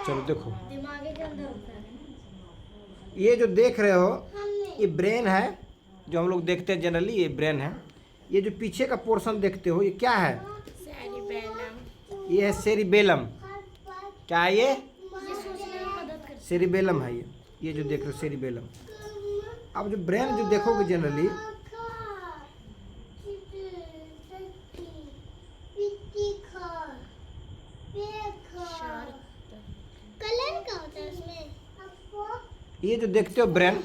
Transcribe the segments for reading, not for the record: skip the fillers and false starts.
चलो देखो, दिमाग के अंदर होता है। ये जो देख रहे हो ये ब्रेन है, जो हम लोग देखते हैं जनरली, ये ब्रेन है। ये जो पीछे का पोर्शन देखते हो ये क्या है? सेरिबेलम। ये है सेरिबेलम। क्या है ये? ये सोचने में मदद करता सेरिबेलम है ये जो देख रहे हो सेरिबेलम। अब जो ब्रेन जो देखोगे जनरली, कलर का होता है इसमें। ये जो देखते हो ब्रेन,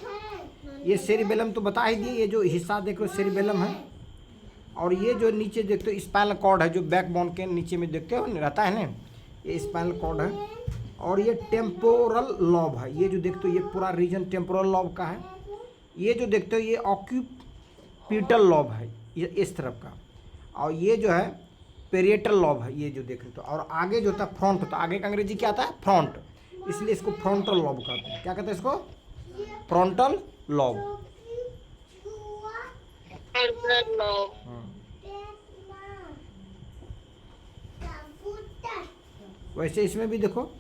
ये सेरिबेलम तो बता ही दिए। ये जो हिस्सा देख रहे हो सेरिबेलम है। और ये जो नीचे देखते हो स्पाइनल कॉर्ड है, जो बैकबोन के नीचे में देखते हो रहता है ना, ये स्पाइनल कॉर्ड है। और ये टेम्पोरल लॉब है। ये जो देखते हो ये पूरा रीजन टेम्पोरल लॉब का है। ये जो देखते हो ये ऑक्यूपिटल लॉब है, ये इस तरफ का। और ये जो है पेरिएटल लॉब है, ये जो देख रहे हो। और आगे जो होता है फ्रंट होता है। आगे का अंग्रेजी क्या आता है? फ्रंट। इसलिए इसको फ्रंटल लॉब कहते हैं। क्या कहते हैं इसको? Frontal lobe. वैसे इसमें भी देखो,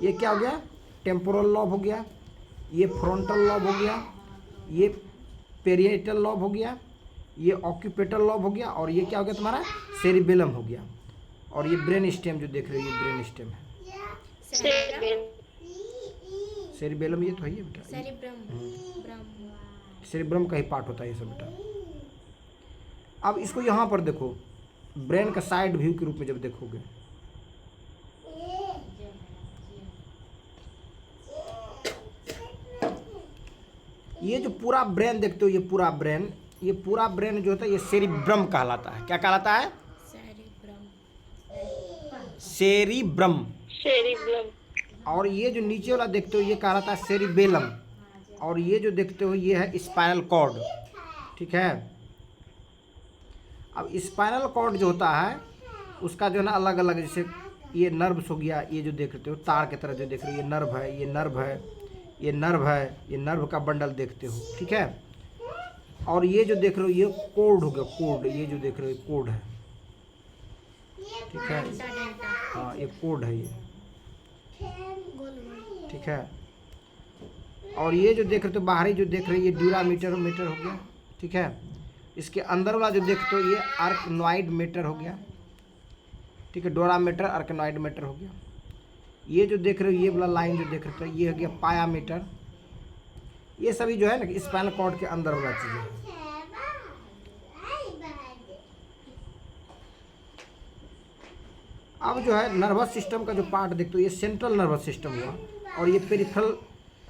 ये क्या हो गया? टेम्पोरल लॉब हो गया, ये फ्रंटल लॉब हो गया, ये पेरिएटल लॉब हो गया, ये ऑक्यूपेटल लॉब हो गया, और ये क्या हो गया तुम्हारा? सेरिबेलम हो गया। और ये ब्रेन स्टेम जो देख रहे हो, ये ब्रेन स्टेम है। सेरिबेलम ये तो है ये बेटा, सेरिब्रम का ही पार्ट होता है ये सब बेटा। अब इसको यहाँ पर देखो, ब्रेन का साइड व्यू के रूप में जब देखोगे, ये जो पूरा ब्रेन देखते हो, ये पूरा ब्रेन जो होता है ये सेरिब्रम कहलाता है। क्या कहलाता है? सेरिब्रम। और ये जो नीचे वाला देखते हो ये कहलाता है सेरिबेलम। और ये जो देखते हो ये है स्पाइनल कॉर्ड। ठीक है। अब स्पाइनल कॉर्ड जो होता है उसका जो है ना अलग अलग, जैसे ये नर्व्स हो गया, ये जो देख रहे हो तार की तरह जो देख रहे हो, ये नर्व है, ये नर्व है, ये नर्व है, ये नर्व का बंडल देखते हो। ठीक है। और ये जो देख रहे हो ये कोड हो गया, कोड। ये जो देख रहे हो कोड है। ठीक है। हाँ ये कोड है ये। ठीक है। और ये जो देख रहे हो बाहरी जो देख रहे हो ये ड्यूरामीटर मीटर हो गया। ठीक है। इसके अंदर वाला जो देखते हो ये आर्कनॉइड मीटर हो गया। ठीक है। डोरामीटर, आर्कनॉइड मीटर हो गया। ये जो देख रहे हो ये वाला लाइन जो देख रहे हो ये हो गया पायामीटर। ये सभी जो है ना स्पाइनल कॉर्ड के अंदर वाला चीज़ है। अब जो है नर्वस सिस्टम का जो पार्ट देखते हो ये सेंट्रल नर्वस सिस्टम हुआ, और ये पेरिफेरल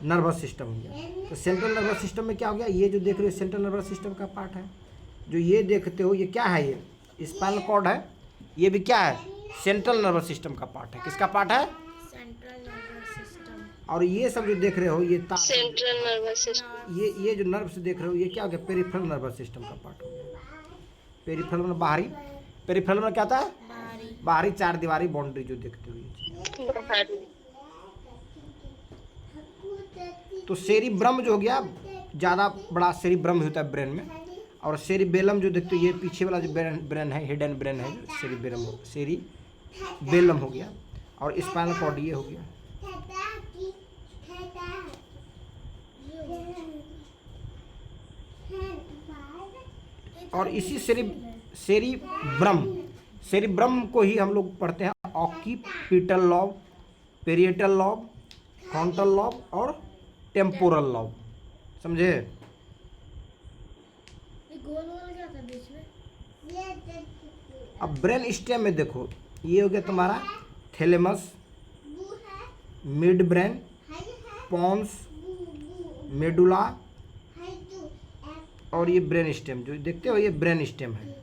नर्वस सिस्टम हो गया। तो सेंट्रल नर्वस सिस्टम में क्या हो गया? ये जो देख रहे हो सेंट्रल नर्वस सिस्टम का पार्ट है। जो ये देखते हो ये क्या है? ये स्पाइनल कॉर्ड है। ये भी क्या है? सेंट्रल नर्वस सिस्टम का पार्ट है। किसका पार्ट है? Central nervous system. और ये सब जो देख रहे हो ये सेंट्रल नर्वस सिस्टम। ये जो नर्व्स देख रहे हो ये क्या हो गया? पेरिफेरल नर्वस सिस्टम का पार्ट हो गया। पेरिफेरल में बाहरी, पेरिफेरल में क्या आता है? बाहरी चार दीवारी बाउंड्री जो देखते हो ये। तो सेरिब्रम जो हो गया ज़्यादा बड़ा सेरिब्रम होता है ब्रेन में। और सेरिबेलम जो देखते हो ये पीछे वाला जो ब्रेन है, हिडन ब्रेन है, सेरिबेलम हो गया। और स्पाइनल कॉर्ड ये हो गया। और इसी सेरिब्रम को ही हम लोग पढ़ते हैं occipital lobe, parietal lobe, frontal lobe और टेम्पोरल लॉब। समझे? गोल गोल क्या था बीच में? अब ब्रेन स्टेम में देखो, ये हो गया तुम्हारा thalamus, mid brain, pons, medulla, और ये ब्रेन स्टेम जो देखते हो ये ब्रेन स्टेम है।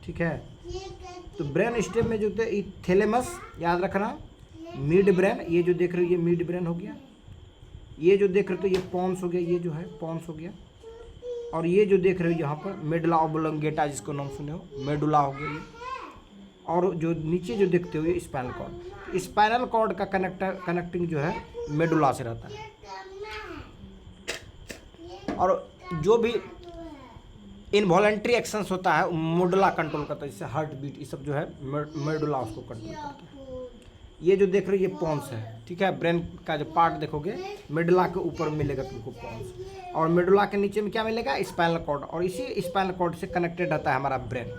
ठीक है। तो ब्रेन स्टेम में जो होता है थैलेमस याद रखना, मिड ब्रेन, ये जो देख रहे हो ये मिड ब्रेन हो गया। ये जो देख रहे हो तो ये पॉन्स हो गया, ये जो है पॉन्स हो गया। और ये जो देख रहे हो यहाँ पर मेडुला ऑब्लोंगेटा, जिसको नाम सुने हो, मेडुला हो गया ये। और जो नीचे जो देखते हो ये स्पाइनल कॉर्ड। स्पाइनल कॉर्ड का कनेक्टिंग जो है मेडुला से रहता है। और जो भी इनवॉलेंट्री एक्शंस होता है मेडुला कंट्रोल करता है, जैसे हार्ट बीट, ये सब जो है मेडुला उसको कंट्रोल करता है। ये जो देख रहे हो ये पॉन्स है, ठीक है। ब्रेन का जो पार्ट देखोगे मेडुला के ऊपर मिलेगा तुमको पॉन्स, और मेडुला के नीचे में क्या मिलेगा, स्पाइनल कॉर्ड, और इसी स्पाइनल कॉर्ड से कनेक्टेड रहता है हमारा ब्रेन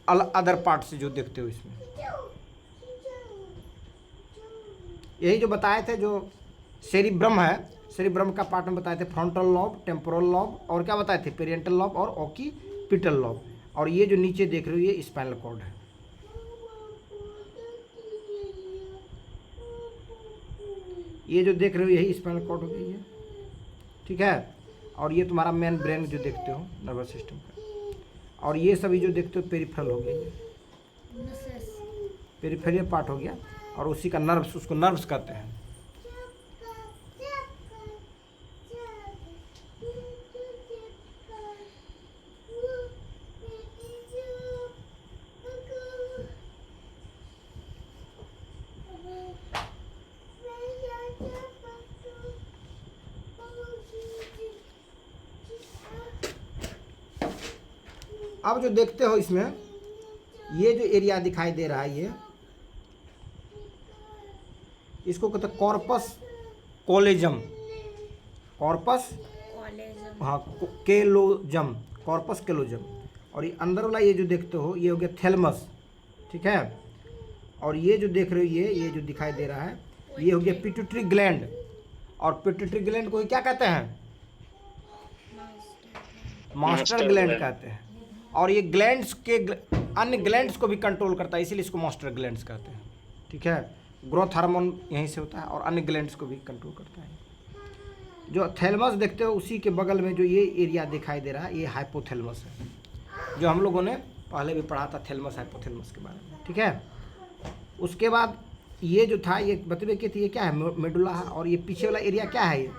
अदर पार्ट से जो देखते हो इसमें। यही जो बताए थे जो सेरिब्रम है, सेरिब्रम का पार्ट में बताए थे फ्रंटल लॉब, टेम्पोरल लॉब, और क्या बताए थे पेरिएंटल लॉब और ऑक्सीपिटल लॉब, और ये जो नीचे देख रहे हो ये स्पाइनल कॉर्ड है। ये जो देख रहे हो यही स्पाइनल कॉर्ड हो गई है, ठीक है। और ये तुम्हारा मेन ब्रेन जो देखते हो नर्वस सिस्टम का, और ये सभी जो देखते हो पेरिफेरल हो गया, पेरिफेरियल पार्ट हो गया, और उसी का नर्व्स, उसको नर्व्स कहते हैं। अब जो देखते हो इसमें ये जो एरिया दिखाई दे रहा है, ये इसको कहते हैं कॉर्पस कोलेजम, कॉर्पस हाँ केलोजम, कॉर्पस केलोजम। और ये अंदर वाला ये जो देखते हो ये हो गया थैलेमस, ठीक है। और ये जो देख रहे हो ये जो दिखाई दे रहा है ये हो गया पिट्यूटरी ग्लैंड, और पिट्यूटरी ग्लैंड को क्या कहते हैं, मास्टर ग्लैंड कहते हैं। और ये ग्लैंड्स के अन्य ग्लैंड्स को भी कंट्रोल करता है, इसीलिए इसको मास्टर ग्लैंड्स कहते हैं, ठीक है। ग्रोथ हार्मोन यहीं से होता है और अन्य ग्लैंड्स को भी कंट्रोल करता है। जो थैलेमस देखते हो उसी के बगल में जो ये एरिया दिखाई दे रहा है ये हाइपोथैलेमस है, जो हम लोगों ने पहले भी पढ़ा था थैलेमस हाइपोथैलेमस के बारे में, ठीक है। उसके बाद ये जो था ये बतबे की थी, ये क्या है, मेडुला है। और ये पीछे वाला एरिया क्या है, ये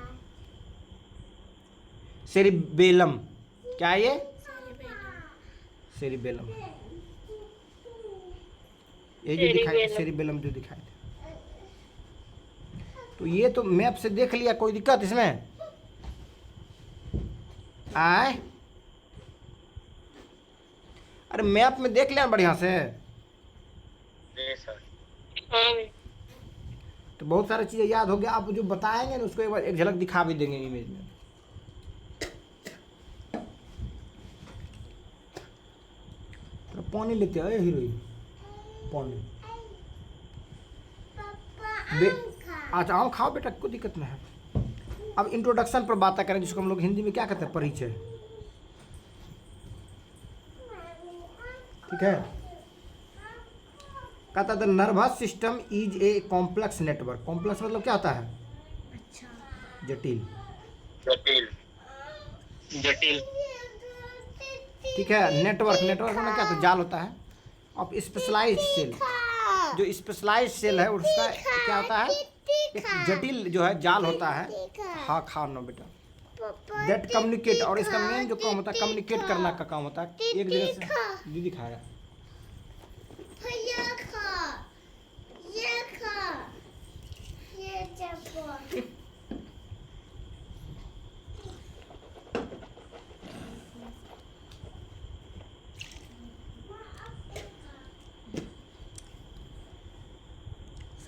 सेरिबेलम, क्या है ये, सेरिबेलम, ये जो दिखाई सेरिबेलम जो दिखाई दे। तो ये तो मैप से देख लिया, कोई दिक्कत इसमें आए, अरे मैप में देख लिया बढ़िया से। तो बहुत सारी चीजें याद हो गया, आप जो बताएंगे ना उसको एक बार एक झलक दिखा भी देंगे इमेज में। तो पानी लेते हैं हीरोइन, पानी अच्छा आम खाओ बेटा, कोई दिक्कत नहीं है। अब इंट्रोडक्शन पर बात करें जिसको हम लोग हिंदी में क्या कहते हैं, परिचय, ठीक है। कहता है the nervous system is a complex network, complex मतलब क्या होता है, अच्छा जटिल, जटिल जटिल, ठीक है। नेटवर्क, नेटवर्क में क्या होता है, जाल होता है। अब स्पेशलाइज्ड सेल, जो स्पेशलाइज्ड सेल है उसका क्या होता है, एक जटिल जो है जाल होता है, हाँ खा नो बेटा, दैट कम्युनिकेट, और इसका मेन जो काम होता है कम्युनिकेट करना का काम होता है, एक जगह से दीदी खा रहा है,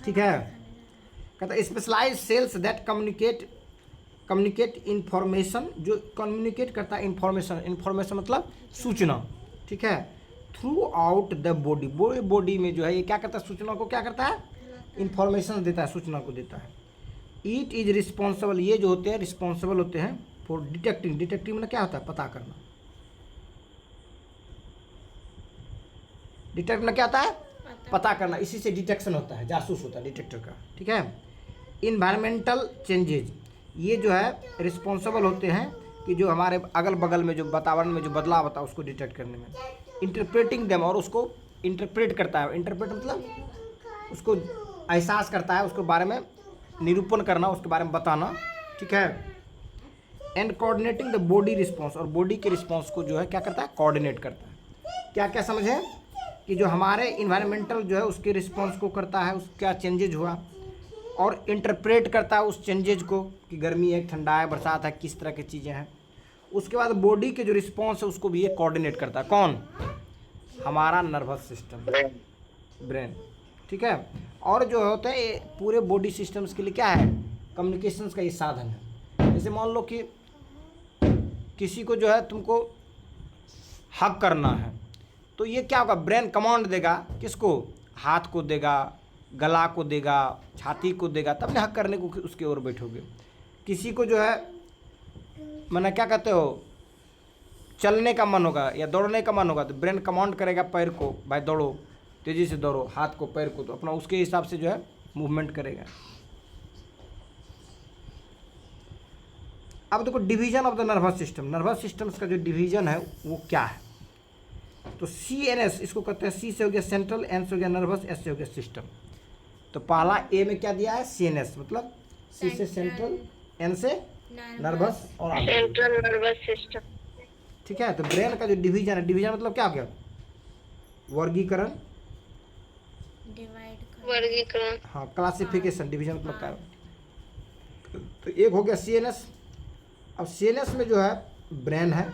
ठीक है। कहता है specialised cells that communicate information, जो कम्युनिकेट करता है इन्फॉर्मेशन, इन्फॉर्मेशन मतलब सूचना, ठीक है, throughout the body, body में जो है ये क्या करता है, सूचना को क्या करता है, इन्फॉर्मेशन देता है, सूचना को देता है। इट इज रिस्पॉन्सिबल, ये जो होते हैं रिस्पॉन्सिबल होते हैं फॉर डिटेक्टिंग, डिटेक्टिंग में क्या होता है, पता करना, डिटेक्ट में क्या होता है, पता करना, इसी से डिटेक्शन होता है, जासूस होता है डिटेक्टर का, ठीक है। इन्वायरमेंटल चेंजेज, ये जो है रिस्पॉन्सिबल होते हैं कि जो हमारे अगल बगल में जो वातावरण में जो बदलाव होता है उसको डिटेक्ट करने में। इंटरप्रेटिंग देम, और उसको इंटरप्रेट करता है, इंटरप्रेट मतलब उसको एहसास करता है, उसके बारे में निरूपण करना, उसके बारे में बताना, ठीक है। And coordinating the body response, और बॉडी के रिस्पॉन्स को जो है क्या करता है, कोऑर्डिनेट करता है। क्या क्या समझे कि जो हमारे इन्वायरमेंटल जो है उसके रिस्पॉन्स को करता है, उस क्या चेंजेज हुआ, और इंटरप्रेट करता है उस चेंजेज को कि गर्मी है, ठंडा है, बरसात है, किस तरह की चीज़ें हैं। उसके बाद बॉडी के जो रिस्पॉन्स है उसको भी ये कोऑर्डिनेट करता है, कौन, हमारा नर्वस सिस्टम, ब्रेन, ठीक है। और जो होता है ये पूरे बॉडी सिस्टम्स के लिए क्या है, कम्युनिकेशंस का ये साधन है। जैसे मान लो कि किसी को जो है तुमको हक करना है, तो ये क्या होगा, ब्रेन कमांड देगा, किसको, हाथ को देगा, गला को देगा, छाती को देगा, तब ना हक करने को उसके ओर बैठोगे। किसी को जो है मैंने क्या कहते हो, चलने का मन होगा या दौड़ने का मन होगा, तो ब्रेन कमांड करेगा पैर को, भाई दौड़ो, तेज़ी से दौड़ो, हाथ को, पैर को, तो अपना उसके हिसाब से जो है मूवमेंट करेगा। अब देखो division of the nervous system, nervous systems का जो डिवीजन है वो क्या है, तो CNS इसको कहते हैं। C से हो गया सेंट्रल, N से हो गया नर्वस, S से हो गया सिस्टम। तो पहला A में क्या दिया है, CNS, मतलब C से सेंट्रल, N से नर्वस और सेंट्रल नर्वस सिस्टम। ठीक है। तो ब्रेन का जो डिवीजन है, डिवीजन मतलब क्या हो गया, वर्गीकरण, वर्गीकरण। हाँ, क्लासिफिकेशन, डिवीजन मतलब क्या है। तो एक हो गया CNS। अब CNS में जो है ब्रेन है,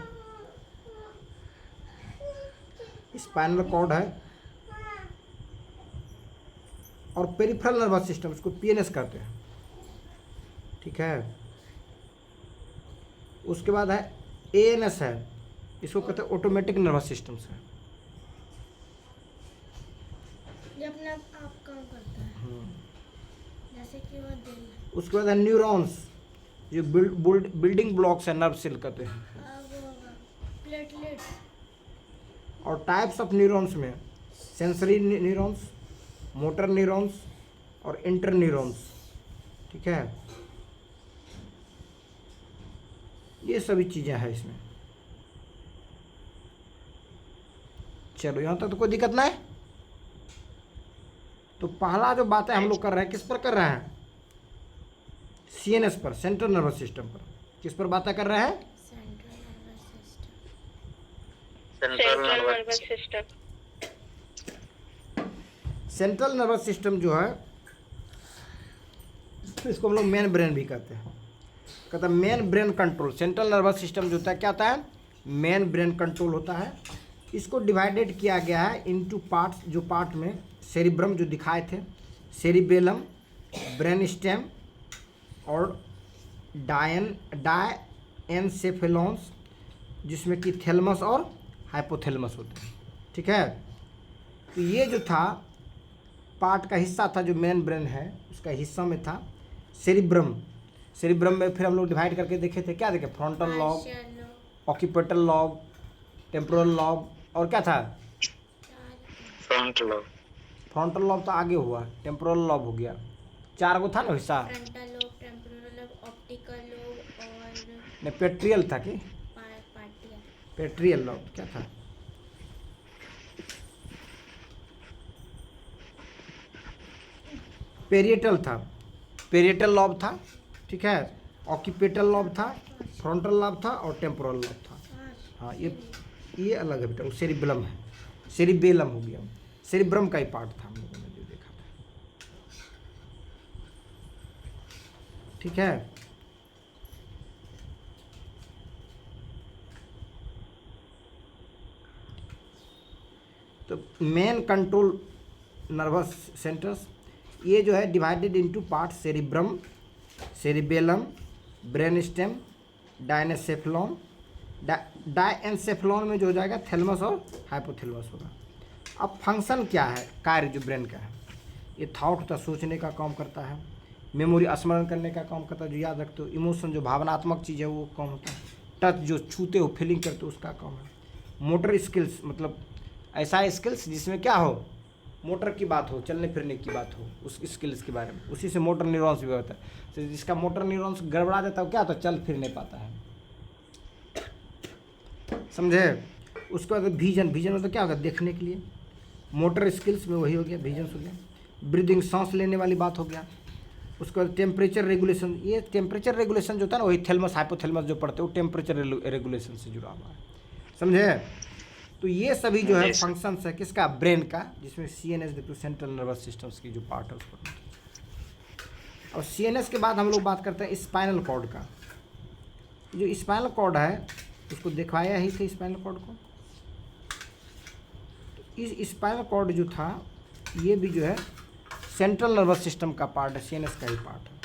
स्पाइनल कॉर्ड है और पेरिफेरल नर्वस सिस्टम, इसको PNS कहते हैं। ठीक है। उसके बाद है ANS है, इसको कहते हैं ऑटोमेटिक नर्वस सिस्टम्स है। ये अपने आप काम करता है, जैसे कि वो दिल। उसके बाद है न्यूरॉन्स, जो बिल्डिंग ब्लॉक्स है नर्व सेल कहते हैं। वो होगा प्लेटलेट। और टाइप्स ऑफ न्यूरॉन्स में सेंसरी न्यूरॉन्स, मोटर न्यूरॉन्स और इंटर न्यूरॉन्स। ठीक है, ये सभी चीज़ें हैं इसमें। चलो यहाँ तक तो कोई दिक्कत ना है। तो पहला जो बातें हम लोग कर रहे हैं, किस पर कर रहे हैं, CNS पर, सेंट्रल नर्वस सिस्टम पर। किस पर बातें कर रहे हैं, central nervous system. Central nervous system जो है, इसको हम लोग मेन ब्रेन भी कहते हैं। कहते हैं main brain control. Central nervous system जो होता है क्या होता है, मेन ब्रेन कंट्रोल होता है। इसको डिवाइडेड किया गया है इनटू पार्ट्स, जो पार्ट में सेरिब्रम जो दिखाए थे, सेरिबेलम, ब्रेन स्टेम और डायएनसेफेलॉन्स, जिसमें कि थैलेमस और हाइपोथैलेमस होते हैं। ठीक है। तो ये जो था पार्ट का हिस्सा था, जो मेन ब्रेन है उसका हिस्सा में था सेरिब्रम। सेरिब्रम में फिर हम लोग डिवाइड करके देखे थे, क्या देखे, frontal lobe, occipital lobe, temporal lobe और क्या था, फ्रंट लोब। फ्रंटल लॉब तो आगे हुआ, टेम्पोरल लॉब हो गया। 4 गो था ना हिस्सा, frontal lobe, temporal lobe, optical lobe और नहीं पेट्रियल था कि पार्टियल। पेट्रियल लॉब क्या था, पेरिएटल था, पेरिएटल लॉब था। ठीक है। ऑक्यूपेटल लॉब था, फ्रंटल लॉब था और टेम्पोरल लॉब था। हाँ, ये अलग है बेटा, वो सेरिबेलम है, सेरिबेलम हो गया। सेरिब्रम का ही पार्ट था हम लोगों ने जो देखा था। ठीक है। तो मेन कंट्रोल नर्वस सेंटर्स, ये जो है divided into part, cerebrum, cerebellum, brain stem, diencephalon. Diencephalon में जो हो जाएगा थैलेमस और हाइपोथैलेमस होगा। अब फंक्शन क्या है, कार्य जो ब्रेन का है, ये थॉट होता है, सोचने का काम करता है, मेमोरी स्मरण करने का काम करता है, जो याद रखते हो, इमोशन जो भावनात्मक चीज़ है वो काम होता है, टच जो छूते हो, फीलिंग करते हो, उसका काम है, मोटर स्किल्स मतलब ऐसा स्किल्स जिसमें क्या हो, मोटर की बात हो, चलने फिरने की बात हो, उस स्किल्स के बारे में, उसी से मोटर न्यूरॉन्स भी होता है। तो जिसका मोटर न्यूरॉन्स गड़बड़ा जाता है क्या होता है, चल फिर नहीं पाता है, समझे। उसके बाद विजन, विजन मतलब क्या होगा, देखने के लिए, मोटर स्किल्स में वही हो गया, विजन हो गया। ब्रीदिंग, सांस लेने वाली बात हो गया। उसके बाद टेम्परेचर रेगुलेशन, ये टेम्परेचर रेगुलेशन जो होता है ना, वही थैलेमस हाइपोथैलेमस जो पढ़ते हैं वो टेम्परेचर रेगुलेशन से जुड़ा हुआ है, समझे। तो ये सभी जो है फंक्शंस है किसका, ब्रेन का, जिसमें CNS देखो, सेंट्रल नर्वस सिस्टम्स की जो पार्ट है उसको। और CNS के बाद हम लोग बात करते हैं स्पाइनल कॉर्ड का। जो स्पाइनल कॉर्ड है उसको दिखाया ही थे स्पाइनल कॉर्ड को। इस स्पाइनल कॉर्ड जो था ये भी जो है सेंट्रल नर्वस सिस्टम का पार्ट है, सीएनएस का ही पार्ट है।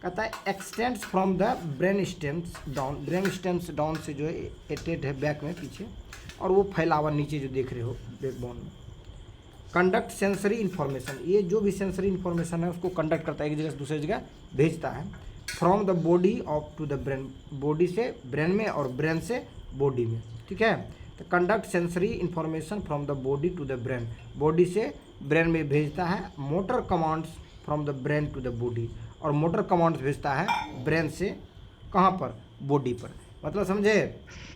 कहता है extends from the brain stems down, brain stems down से जो है एटेड है बैक में पीछे, और वो फैलावा नीचे जो देख रहे हो बैकबोन में। कंडक्ट सेंसरी इन्फॉर्मेशन, ये जो भी सेंसरी इन्फॉर्मेशन है उसको कंडक्ट करता है, एक जगह से दूसरी जगह भेजता है। From the body of to the brain, body से ब्रेन में और ब्रेन से बॉडी में, ठीक है। तो conduct sensory information from the body to the brain, body से ब्रेन में भेजता है। Motor commands from the brain to the body, और मोटर कमांड्स भेजता है ब्रेन से कहाँ पर, बॉडी पर। मतलब समझे,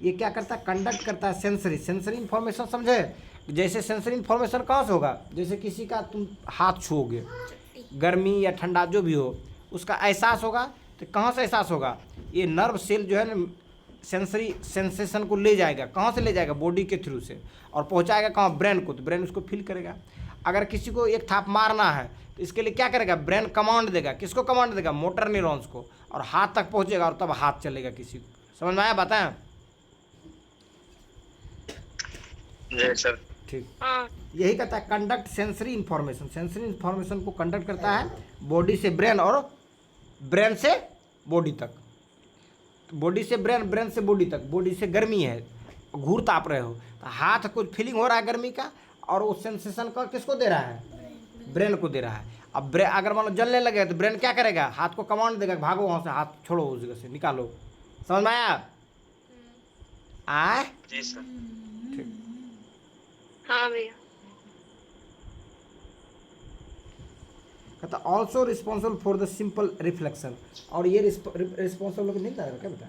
ये क्या करता है, कंडक्ट करता है सेंसरी इन्फॉर्मेशन, समझे। जैसे सेंसरी इन्फॉर्मेशन कहाँ से होगा, जैसे किसी का तुम हाथ छूओगे, गर्मी या ठंडा जो भी हो उसका एहसास होगा, तो कहाँ से एहसास होगा, ये नर्व सेल जो है ना सेंसरी सेंसेशन को ले जाएगा, कहाँ से ले जाएगा, बॉडी के थ्रू से, और पहुँचाएगा कहाँ, ब्रेन को, तो ब्रेन उसको फील करेगा। अगर किसी को एक थाप मारना है तो इसके लिए क्या करेगा, ब्रेन कमांड देगा, किसको कमांड देगा, मोटर न्यूरॉन्स को, और हाथ तक पहुँचेगा और तब हाथ चलेगा किसी को। समझ में आया, बताएं। जी सर। ठीक, यही कहता है कंडक्ट सेंसरी इन्फॉर्मेशन को कंडक्ट करता है बॉडी से ब्रेन और ब्रेन से बॉडी तक। बॉडी से ब्रेन, ब्रेन से बॉडी तक। बॉडी से गर्मी है, घूर ताप रहे हो, तो हाथ कुछ फीलिंग हो रहा है गर्मी का, और वो सेंसेशन का किसको दे रहा है, ब्रेन को दे रहा है। अब ब्रेन अगर मान लो जलने लगे तो ब्रेन क्या करेगा, हाथ को कमांड देगा, भागो वहाँ से, हाथ छोड़ो उस जगह से, निकालो। समझ में आया? आए? जी सर। ठीक। हाँ भैया। कहता also responsible for the simple reflection, और ये रिस्पॉन्सिबल नहीं था क्या बेटा,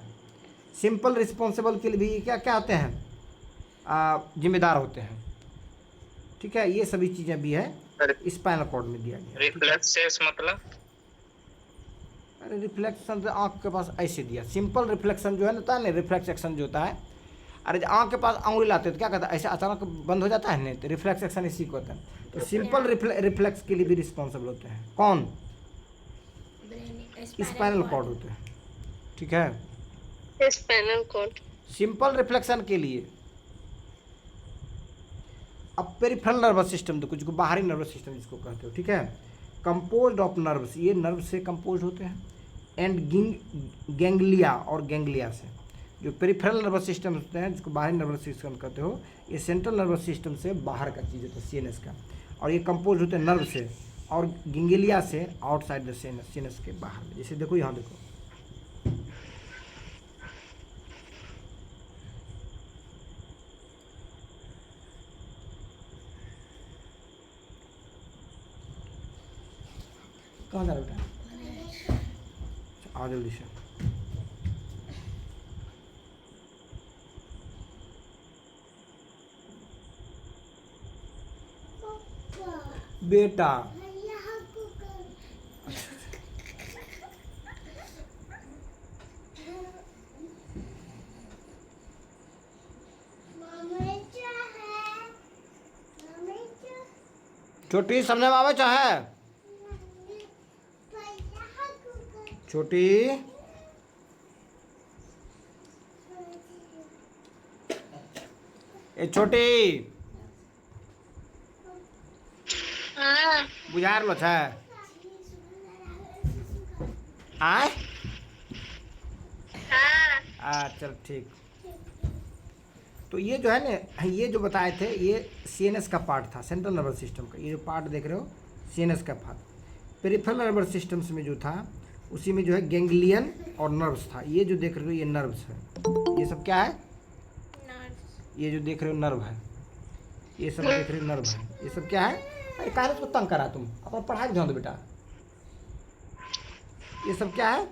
सिंपल रिस्पॉन्सिबल के लिए भी क्या क्या होते हैं, जिम्मेदार होते हैं, ठीक है। ये सभी चीज़ें भी है स्पाइनल कॉर्ड में दिया गया। रिफ्लेक्सेस मतलब, अरे रिफ्लेक्शन तो आँख के पास ऐसे दिया, सिंपल रिफ्लेक्शन जो है ना, होता है ना, रिफ्लेक्स एक्शन जो होता है, अरे आँख के पास अंगुली लाते हो तो क्या कहता है, ऐसे अचानक बंद हो जाता है, नहीं तो रिफ्लेक्स एक्शन इसी को होता है। तो सिंपल रिफ्लेक्स के लिए भी रिस्पॉन्सिबल होते हैं कौन, स्पाइनल कॉर्ड होते हैं, ठीक है। स्पाइनल कॉर्ड सिंपल रिफ्लेक्शन के लिए। अब पेरिफेरल नर्वस सिस्टम, तो कुछ को बाहरी नर्वस सिस्टम जिसको कहते हो, ठीक है। कंपोज्ड ऑफ नर्व्स, ये नर्व से कंपोज होते हैं, एंड गैंग्लिया, और गैंग्लिया से। जो पेरिफेरल नर्वस सिस्टम होते हैं जिसको बाहरी नर्वस सिस्टम कहते हो, ये सेंट्रल नर्वस सिस्टम से बाहर का चीज़ होता है, सीएनएस का, और ये कंपोज होते हैं नर्व से, और गैंग्लिया से आउटसाइड द सीएनएस के बाहर में। जैसे देखो यहाँ देखो, कहाँ जा रहा बेटा, आ जल्दी से। बेटा छोटी समझ में आवे चाहे, छोटी ए छोटी बुझार लो छे आए, चल ठीक। तो ये जो है ना, ये जो बताए थे ये सीएनएस का पार्ट था, सेंट्रल नर्वस सिस्टम का। ये जो पार्ट देख रहे हो सीएनएस का पार्ट। पेरिफेरल नर्वस सिस्टम्स में जो था उसी में जो है गैंग्लियन और नर्व्स था। ये जो देख रहे हो ये नर्व्स है, ये सब क्या है, ये जो देख रहे हो नर्व है, ये सब देख रहे हो नर्व है, ये सब क्या है। अरे काहे उसको तंग करा, तुम अपना पढ़ाई ध्यान दो बेटा। ये सब क्या है,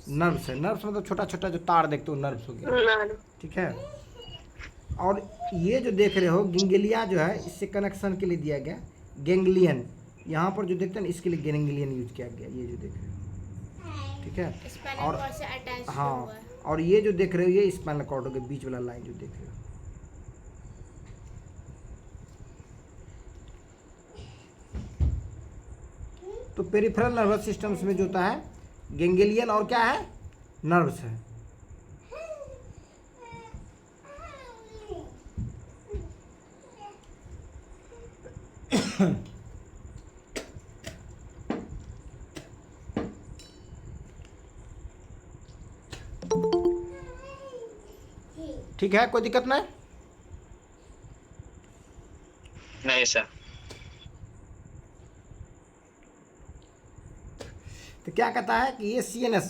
नर्व्स है। नर्व्स मतलब छोटा छोटा जो तार देखते हो नर्व्स हो गया, ठीक है। और ये जो देख रहे हो गैंग्लिया जो है, इससे कनेक्शन के लिए दिया गया गैंग्लियन। यहाँ पर जो देखते हैं इसके लिए गैंग्लियन यूज किया गया, ये जो देख रहे हो, ठीक है। और हाँ, और ये जो देख रहे हो ये स्पाइनल कॉर्ड के बीच वाला लाइन जो देख रहे हो। तो पेरिफेरल नर्वस सिस्टम्स में जो होता है गैंग्लियन और क्या है, नर्व्स है। ठीक है, कोई दिक्कत नहीं। नहीं सर। तो क्या कहता है कि ये सीएनएस,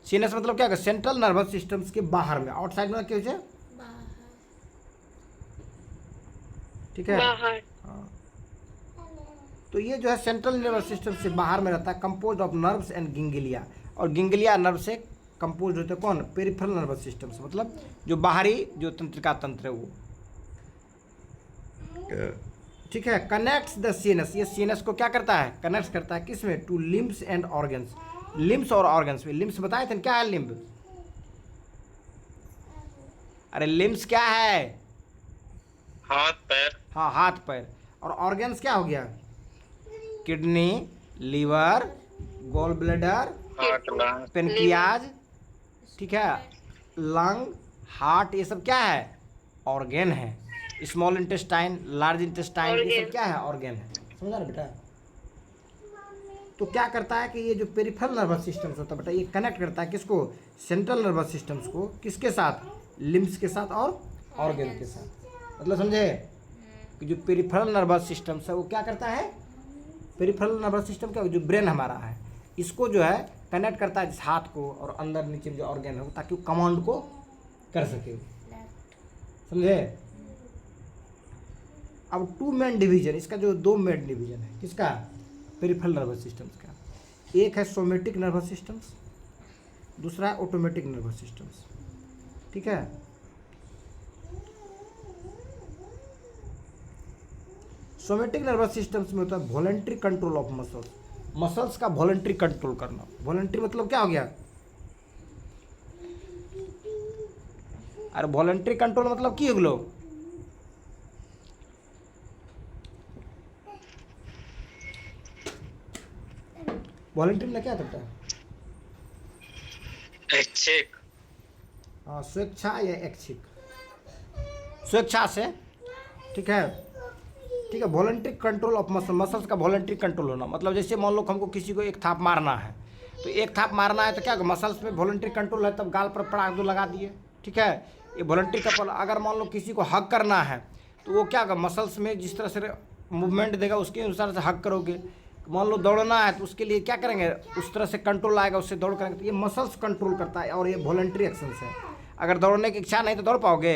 सीएनएस मतलब क्या, सेंट्रल नर्वस सिस्टम्स के बाहर में, आउटसाइड में क्या है, बाहर। ठीक है। बाहर। हाँ। तो ये जो है सेंट्रल नर्वस सिस्टम से बाहर में रहता है, कंपोज ऑफ नर्व्स एंड गिंगलिया, और गिंगलिया नर्व से कंपोज होते हैं कौन, पेरिफेरल नर्वस सिस्टम से, मतलब जो बाहरी जो तंत्रिका तंत्र है वो, ठीक है। कनेक्ट्स द सीएनएस, ये सीएनएस को क्या करता है, कनेक्ट करता है किस में, to limbs and organs, limbs और ऑर्गन्स में। लिम्ब्स बताए थे क्या है लिम्ब, अरे लिम्ब्स क्या है, हाथ पैर। हाँ हाथ पैर। और ऑर्गन्स क्या हो गया, kidney, liver, gall bladder, heart, lung. Pancreas, ठीक है, लंग, हार्ट, ये सब क्या है, ऑर्गन है। स्मॉल इंटेस्टाइन, लार्ज इंटेस्टाइन, ये सब क्या है, ऑर्गन है। समझा ना बेटा। तो क्या करता है कि ये जो पेरिफेरल नर्वस सिस्टम्स होता है बेटा, ये कनेक्ट करता है किसको, सेंट्रल नर्वस सिस्टम्स को, किसके साथ, लिम्ब्स के साथ और ऑर्गन के साथ। मतलब समझे कि जो पेरिफेरल नर्वस सिस्टम्स है वो क्या करता है, पेरिफेरल नर्वस सिस्टम क्या, जो ब्रेन हमारा है, इसको जो है कनेक्ट करता है इस हाथ को और अंदर नीचे में जो ऑर्गन है, ताकि वो कमांड को कर सके। समझे। अब टू मेन डिवीजन, इसका जो दो मेन डिवीजन है किसका, पेरिफेरल नर्वस सिस्टम्स का। एक है सोमेटिक नर्वस सिस्टम्स, दूसरा है ऑटोमेटिक नर्वस सिस्टम्स, ठीक है। सोमेटिक नर्वस सिस्टम्स में होता है voluntary control of muscles, muscles का वॉलंटरी कंट्रोल करना। वॉलंटरी मतलब क्या हो गया, अरे वॉलंटरी कंट्रोल मतलब की हो, वॉलंटरी में क्या करता है, ऐच्छिक। हाँ स्वेच्छा या ऐच्छिक, स्वेच्छा से, ठीक है, ठीक है। Voluntary control of muscle, muscles का वॉलंटरी कंट्रोल होना, मतलब जैसे मान लो हमको किसी को एक थाप मारना है, तो एक थाप मारना है तो क्या मसल्स में वॉलंटरी कंट्रोल है, तब गाल पर पड़ाक दो लगा दिए, ठीक है, ये वॉलंटरी कंट्रोल। अगर मान लो किसी को हक करना है तो वो क्या मसल्स में जिस तरह से मूवमेंट देगा उसके अनुसार से हक करोगे। मान लो दौड़ना है तो उसके लिए क्या करेंगे, उस तरह से कंट्रोल आएगा, उससे दौड़ करेंगे। तो ये मसल्स कंट्रोल करता है और ये वॉलंटरी एक्शंस है। अगर दौड़ने की इच्छा नहीं तो दौड़ पाओगे,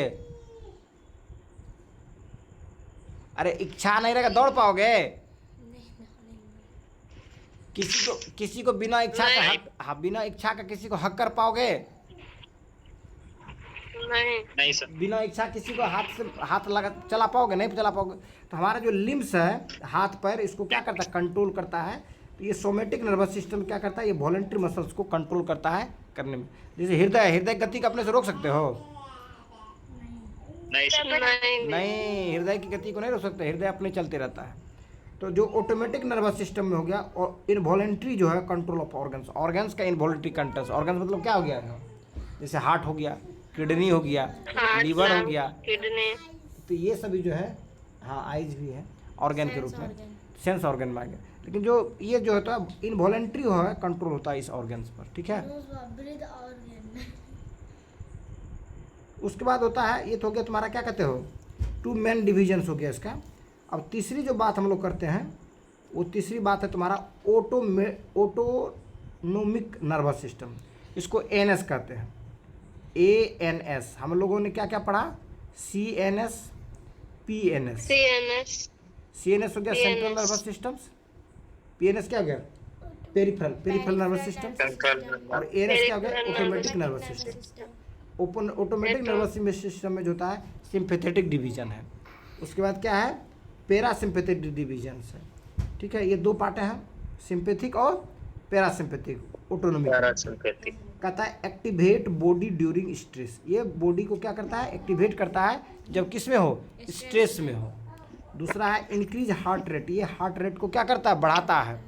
अरे इच्छा नहीं रहेगा दौड़ पाओगे, किसी को बिना इच्छा का हक, हाँ बिना इच्छा का किसी को हक कर पाओगे, नहीं सर। बिना इच्छा किसी को हाथ से हाथ लगा चला पाओगे, नहीं चला पाओगे। तो हमारा जो लिम्स है, हाथ पैर, इसको क्या करता है, कंट्रोल करता है। तो ये सोमेटिक नर्वस सिस्टम क्या करता है, ये वॉलंटरी मसल्स को कंट्रोल करता है करने में। जैसे हृदय, हृदय गति को अपने से रोक सकते हो, नहीं सर। नहीं हृदय की गति को नहीं रोक सकते, हृदय अपने चलते रहता है। तो जो ऑटोमेटिक नर्वस सिस्टम में हो गया, और इनवॉलेंट्री जो है कंट्रोल ऑफ ऑर्गन्स, ऑर्गन्स का इनवॉलेंट्री कंट्रोल। ऑर्गन्स मतलब क्या हो गया, जैसे हार्ट हो गया, किडनी हो गया, लीवर हो गया, किडनी। तो ये सभी जो है, हाँ आइज भी है ऑर्गन के रूप में, सेंस ऑर्गन में आ गया। लेकिन जो ये जो होता है इनवॉलेंट्री हो है, कंट्रोल होता है इस ऑर्गन्स पर, ठीक है। Breathe organ. उसके बाद होता है, ये तो हो गया तुम्हारा क्या कहते हो, टू मेन डिविजन्स हो गया इसका। अब तीसरी जो बात हम लोग करते हैं, वो तीसरी बात है तुम्हारा ऑटोनोमिक नर्वस सिस्टम। इसको एनएस कहते हैं, ANS। हम लोगों ने क्या क्या पढ़ा, CNS, PNS। CNS हो गया सेंट्रल नर्वस सिस्टम्स, PNS क्या हो गया, पेरिफेरल नर्वस सिस्टम्स, और ANS क्या हो गया, automatic nervous system. Automatic nervous system में जो होता है सिंपैथेटिक डिवीजन है। उसके बाद क्या है, पैरासिम्पैथेटिक डिवीजन है, ठीक है। ये दो पार्ट हैं, सिंपैथिक और पैरासिम्पैथिक। ऑटोनोमिक कहता है एक्टिवेट बॉडी ड्यूरिंग स्ट्रेस, ये बॉडी को क्या करता है, एक्टिवेट करता है जब किस में हो, स्ट्रेस में हो। दूसरा है इंक्रीज हार्ट रेट, ये हार्ट रेट को क्या करता है, बढ़ाता है।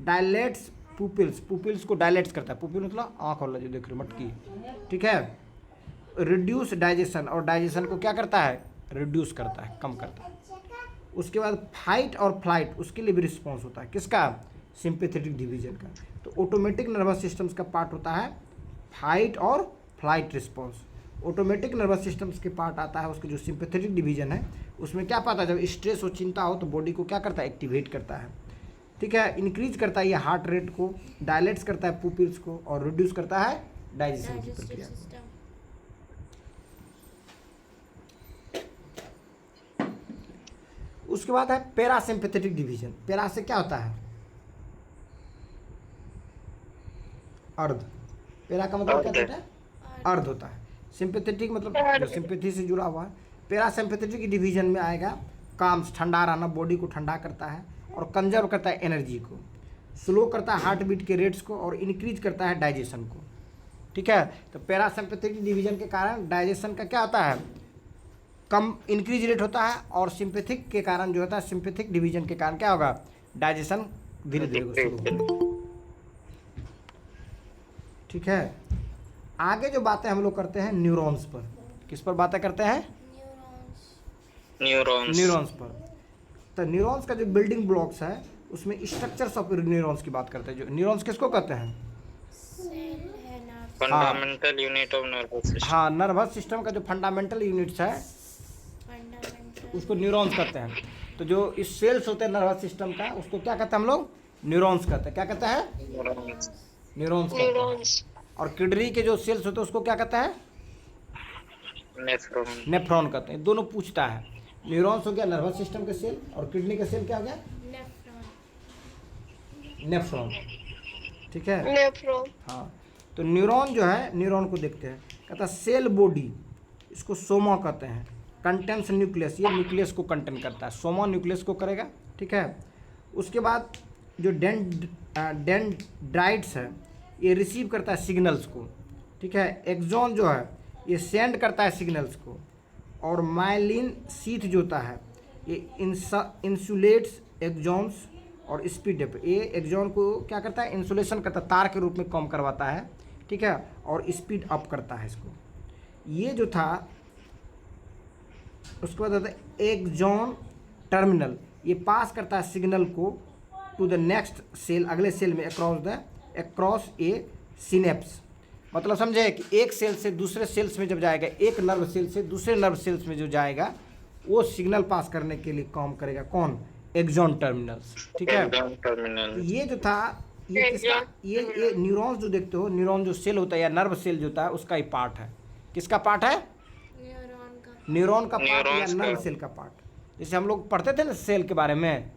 डायलेट्स पुपिल्स, पुपिल्स को डायलेट्स करता है, पुपिल मतलब आँख वाला जो देख रहे हो मटकी, ठीक है। रिड्यूस डाइजेशन, और डाइजेशन को क्या करता है, रिड्यूस करता है, कम करता है। उसके बाद फाइट और फ्लाइट, उसके लिए भी रिस्पॉन्स होता है, किसका, सिंपैथेटिक डिवीजन का। तो ऑटोमेटिक नर्वस सिस्टम्स का पार्ट होता है फाइट और flight response, automatic nervous system के पार्ट आता है, उसके जो सिंपैथेटिक डिवीजन है उसमें क्या पाता है, जब स्ट्रेस हो चिंता हो तो बॉडी को क्या करता है, एक्टिवेट करता है। ठीक है, इंक्रीज करता है ये हार्ट रेट को, डायलेट्स करता है पुपिल्स को और रिड्यूस करता है डाइजेशन की प्रक्रिया को। सिस्टम। उसके बाद है पैरासिम्पैथेटिक डिवीजन। पैरा से क्या होता है, अर्ध। पैरा का मतलब क्या होता है, अर्ध होता है। सिंपैथेटिक मतलब जो सिंपैथी से जुड़ा हुआ है। पैरासिम्पैथेटिक डिवीजन में आएगा काम, ठंडा रहना, बॉडी को ठंडा करता है और कंजर्व करता है एनर्जी को, स्लो करता है हार्ट बीट के रेट्स को और इंक्रीज करता है डाइजेशन को। ठीक है, तो पैरासिम्पैथेटिक डिवीजन के कारण डाइजेशन का क्या होता है, कम इंक्रीज रेट होता है और सिंपैथिक के कारण जो होता है, सिंपैथिक डिवीजन के कारण क्या होगा, डाइजेशन धीरे धीरे शुरू होगा। ठीक है, आगे जो बातें हम लोग करते हैं न्यूरॉन्स पर। किस पर बातें करते हैं, न्यूरॉन्स। न्यूरॉन्स पर। तो न्यूरॉन्स का जो बिल्डिंग ब्लॉक्स है उसमें स्ट्रक्चर्स ऑफ न्यूरॉन्स की बात करते हैं। जो न्यूरॉन्स किसको कहते हैं, सेल है nerve. Fundamental unit of nervous system. हाँ, नर्वस सिस्टम का जो फंडामेंटल यूनिट्स है फंडामेंटल उसको न्यूरॉन्स कहते हैं। तो जो इस सेल्स होते हैं नर्वस सिस्टम का उसको क्या कहते हैं हम लोग, न्यूरॉन्स कहते हैं। क्या कहते हैं, न्यूरॉन्स। न्यूरॉन्स कहते हैं। और किडनी के जो सेल्स होते हैं उसको क्या कहते हैं, नेफ्रॉन। नेफ्रॉन कहते हैं। दोनों पूछता है, न्यूरॉन्स हो गया नर्वस सिस्टम के सेल और किडनी का सेल क्या हो गया, नेफ्रॉन। नेफ्रॉन। ठीक है, नेफ्रॉन। हाँ। तो न्यूरॉन जो है, न्यूरॉन को देखते हैं, कहता है सेल बॉडी, इसको सोमा कहते हैं। कंटेंस न्यूक्लियस, ये न्यूक्लियस को कंटेन करता है, सोमा न्यूक्लियस को करेगा। ठीक है, उसके बाद जो डेंड्राइट्स है ये रिसीव करता है सिग्नल्स को। ठीक है, एक्सॉन जो है ये सेंड करता है सिग्नल्स को। और माइलिन शीथ जो होता है ये इंसुलेट्स एक्सॉन्स और स्पीड अप, ये एक्सॉन को क्या करता है, इंसुलेशन करता है, तार के रूप में काम करवाता है। ठीक है, और स्पीड अप करता है इसको। ये जो था उसके बाद होता है एक्सॉन टर्मिनल, ये पास करता है सिग्नल को टू द नेक्स्ट सेल, अगले सेल में अक्रॉस ए सिनेप्स। मतलब समझे कि एक सेल से दूसरे सेल्स में जब जाएगा, एक नर्व सेल से दूसरे नर्व सेल्स में जो जाएगा वो सिग्नल पास करने के लिए काम करेगा कौन, एक्सॉन टर्मिनल्स। ठीक है, टर्मिनल। ये जो था ये किसका, ये न्यूरॉन्स जो देखते हो, न्यूरॉन जो सेल होता है या नर्व सेल जो होता है उसका ही पार्ट है। किसका पार्ट है, न्यूरॉन का। न्यूरॉन का पार्ट या न्यूरॉन्स नर्व का। सेल का पार्ट। जैसे हम लोग पढ़ते थे ना सेल के बारे में।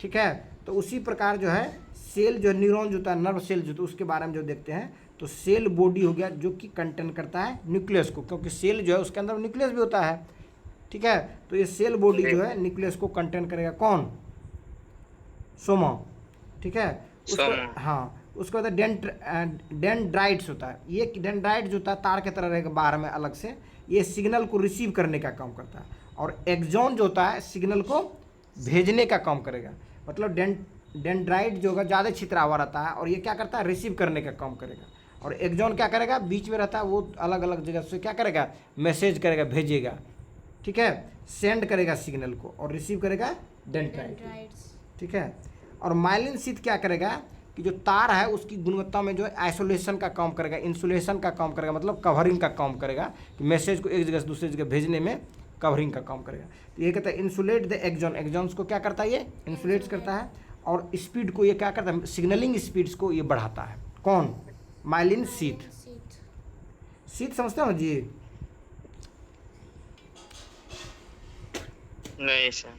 ठीक है, तो उसी प्रकार जो है सेल जो न्यूरॉन जो होता है, नर्व सेल जो होता है उसके बारे में जो देखते हैं, तो सेल बॉडी हो गया जो कि कंटेन करता है न्यूक्लियस को, क्योंकि सेल जो है उसके अंदर न्यूक्लियस भी होता है। ठीक है, तो ये सेल बॉडी जो है न्यूक्लियस को कंटेन करेगा कौन, सोमा। ठीक है, उसको हाँ, उसके बाद डेंड्राइट्स होता है। ये डेंड्राइट जो होता है तार की तरह रहेगा बाहर में अलग से, ये सिग्नल को रिसीव करने का काम करता है। और एक्सॉन जो होता है सिग्नल को भेजने का काम करेगा। मतलब डेंड्राइट जो होगा ज़्यादा छितरावा रहता है और ये क्या करता है, रिसीव करने का काम करेगा। और एक्सॉन क्या करेगा, बीच में रहता है, वो अलग अलग जगह से क्या करेगा, मैसेज करेगा, भेजेगा। ठीक है, सेंड करेगा सिग्नल को और रिसीव करेगा डेंड्राइट। डेंड्राइट्स। ठीक है, और माइलिन शीथ क्या करेगा कि जो तार है उसकी गुणवत्ता में जो है आइसोलेशन का काम करेगा, इंसुलेशन का काम करेगा, मतलब कवरिंग का काम करेगा कि मैसेज को एक जगह से दूसरी जगह भेजने में कवरिंग का काम करेगा। तो ये कहता है इंसुलेट द एक्सॉन, एक्सॉन्स को क्या करता है, ये इंसुलेट्स करता है। और स्पीड को ये क्या करता है, सिग्नलिंग स्पीड्स को ये बढ़ाता है कौन, माइलिन शीथ। शीथ समझते हो जी, नहीं सर।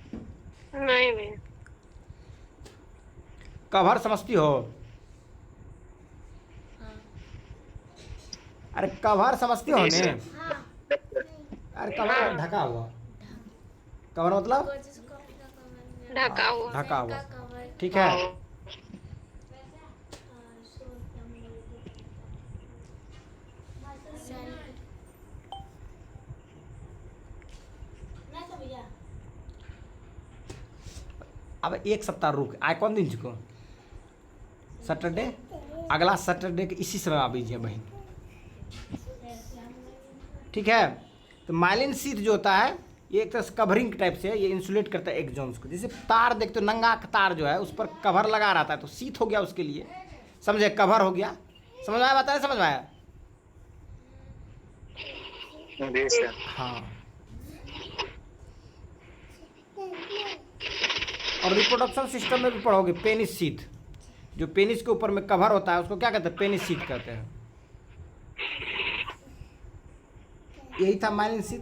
नहीं नहीं। कवर समझती हो, अरे कवर समझती हो नहीं ने, सर। अरे कवर ढका हुआ, कवर मतलब ढका हुआ। ढका हुआ। ठीक है, अब एक सप्ताह रुक आए, कौन दिन को सैटरडे, अगला सैटरडे के इसी समय आ बीजिए बहन। ठीक है, तो माइलिन शीथ जो होता है ये एक तरह से कवरिंग टाइप से ये इंसुलेट करता है एक्सॉन्स को। जैसे तार देखते हो, नंगा तार जो है उस पर कवर लगा रहता है, तो शीथ हो गया उसके लिए, समझे, कवर हो गया। समझ में आया, बताया, समझ में आया। जी सर। हाँ, और रिप्रोडक्शन सिस्टम में भी पढ़ोगे पेनिस शीथ, जो पेनिस के ऊपर में कवर होता है उसको क्या कहते हैं, पेनिस शीथ कहते हैं। यही था माइलिन शीथ।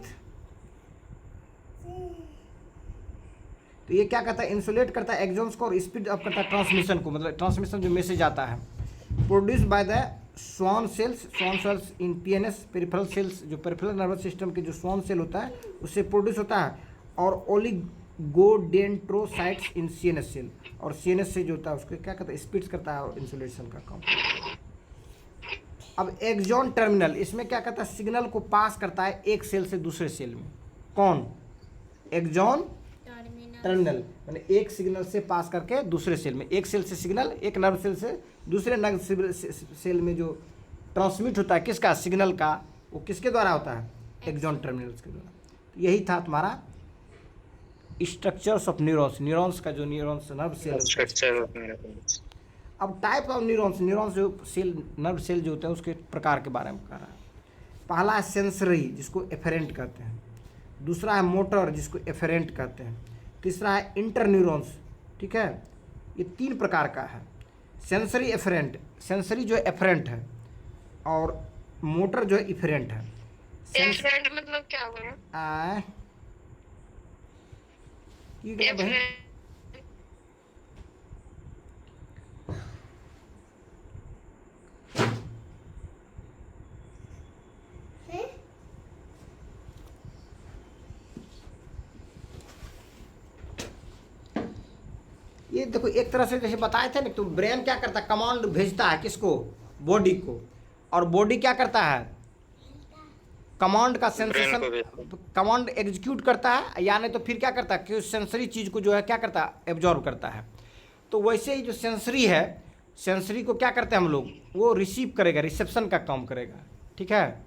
तो ये क्या करता है, इंसुलेट करता है एक्सॉन्स को और स्पीड अप करता है ट्रांसमिशन को, मतलब ट्रांसमिशन जो मैसेज आता है। Produce by the Schwann cells in PNS peripheral cells, जो पेरिफेरल नर्वस सिस्टम के जो स्वान सेल होता है उससे प्रोड्यूस होता है, और ओलिगोडेंड्रोसाइट्स इन सीएनएस सेल, और सीएनएस से जो होता है उसको क्या करता है, स्पीड्स करता है और इंसुलेशन का काम। अब एक्सॉन टर्मिनल, इसमें क्या करता है, सिग्नल को पास करता है एक सेल से दूसरे सेल में। कौन? एक्सॉन टर्मिनल, यानी एक सिग्नल से पास करके दूसरे सेल में, एक सेल से सिग्नल, एक नर्व सेल से दूसरे नर्व सेल में जो ट्रांसमिट होता है किसका, सिग्नल का, वो किसके द्वारा होता है, एक्सॉन टर्मिनल्स के द्वारा। तो यही था तुम्हारा स्ट्रक्चर्स ऑफ न्यूरॉन्स, न्यूरॉन्स का जो न्यूरॉन्स नर्व सेल। स्ट्रक्चर। अब टाइप ऑफ न्यूरॉन्स, न्यूरॉन्स जो सेल नर्व सेल जो होते हैं उसके प्रकार के बारे में कह रहा है। पहला है सेंसरी, जिसको एफेरेंट कहते हैं। दूसरा है मोटर, जिसको एफेरेंट कहते हैं। तीसरा है इंटरन्यूरॉन्स, ठीक है। ये 3 प्रकार का है, सेंसरी एफरेंट, सेंसरी जो है एफरेंट है, और मोटर जो है इफरेंट है। एफरेंट मतलब क्या हुआ? ये देखो एक तरह से जैसे बताए थे ना, तो ब्रेन क्या करता है, कमांड भेजता है किसको, बॉडी को, और बॉडी क्या करता है, कमांड का सेंसेशन, कमांड एग्जीक्यूट करता है, या नहीं तो फिर क्या करता है कि सेंसरी चीज़ को जो है क्या करता है, एब्जॉर्व करता है। तो वैसे ही जो सेंसरी है, सेंसरी को क्या करते हैं हम लोग, वो रिसीव करेगा, रिसेप्शन का काम करेगा, ठीक है।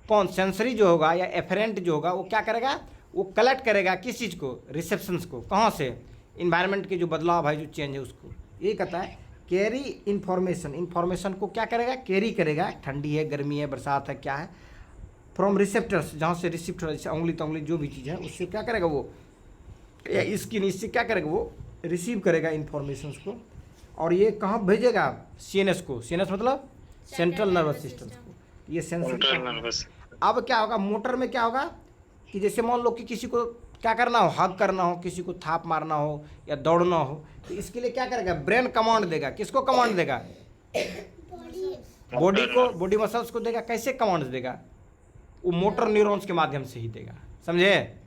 कौन, सेंसरी जो होगा या एफरेंट जो होगा वो क्या करेगा, वो कलेक्ट करेगा किस चीज़ को, रिसेप्शंस को, कहाँ से, इन्वायरमेंट के जो बदलाव है, जो चेंज है उसको। ये कहता है कैरी इन्फॉर्मेशन, इन्फॉर्मेशन को क्या करेगा, कैरी करेगा, ठंडी है, गर्मी है, बरसात है, क्या है, फ्रॉम रिसेप्टर्स, जहाँ से रिसिप्टर, जैसे उंगली तंगली जो भी चीज़ है उससे क्या करेगा वो, या स्किन, इससे क्या करेगा वो रिसीव करेगा इन्फॉर्मेशंस को, और ये कहाँ भेजेगा, सीएनएस को, सीएनएस मतलब सेंट्रल नर्वस सिस्टम को, ये सेंसरी। अब क्या होगा, मोटर में क्या होगा कि जैसे मान लो कि किसी को क्या करना हो, हग करना हो, किसी को थाप मारना हो या दौड़ना हो, तो इसके लिए क्या करेगा, ब्रेन कमांड देगा, किसको कमांड देगा, बॉडी को, बॉडी मसल्स को देगा। कैसे कमांड देगा, वो मोटर न्यूरॉन्स के माध्यम से ही देगा, समझे।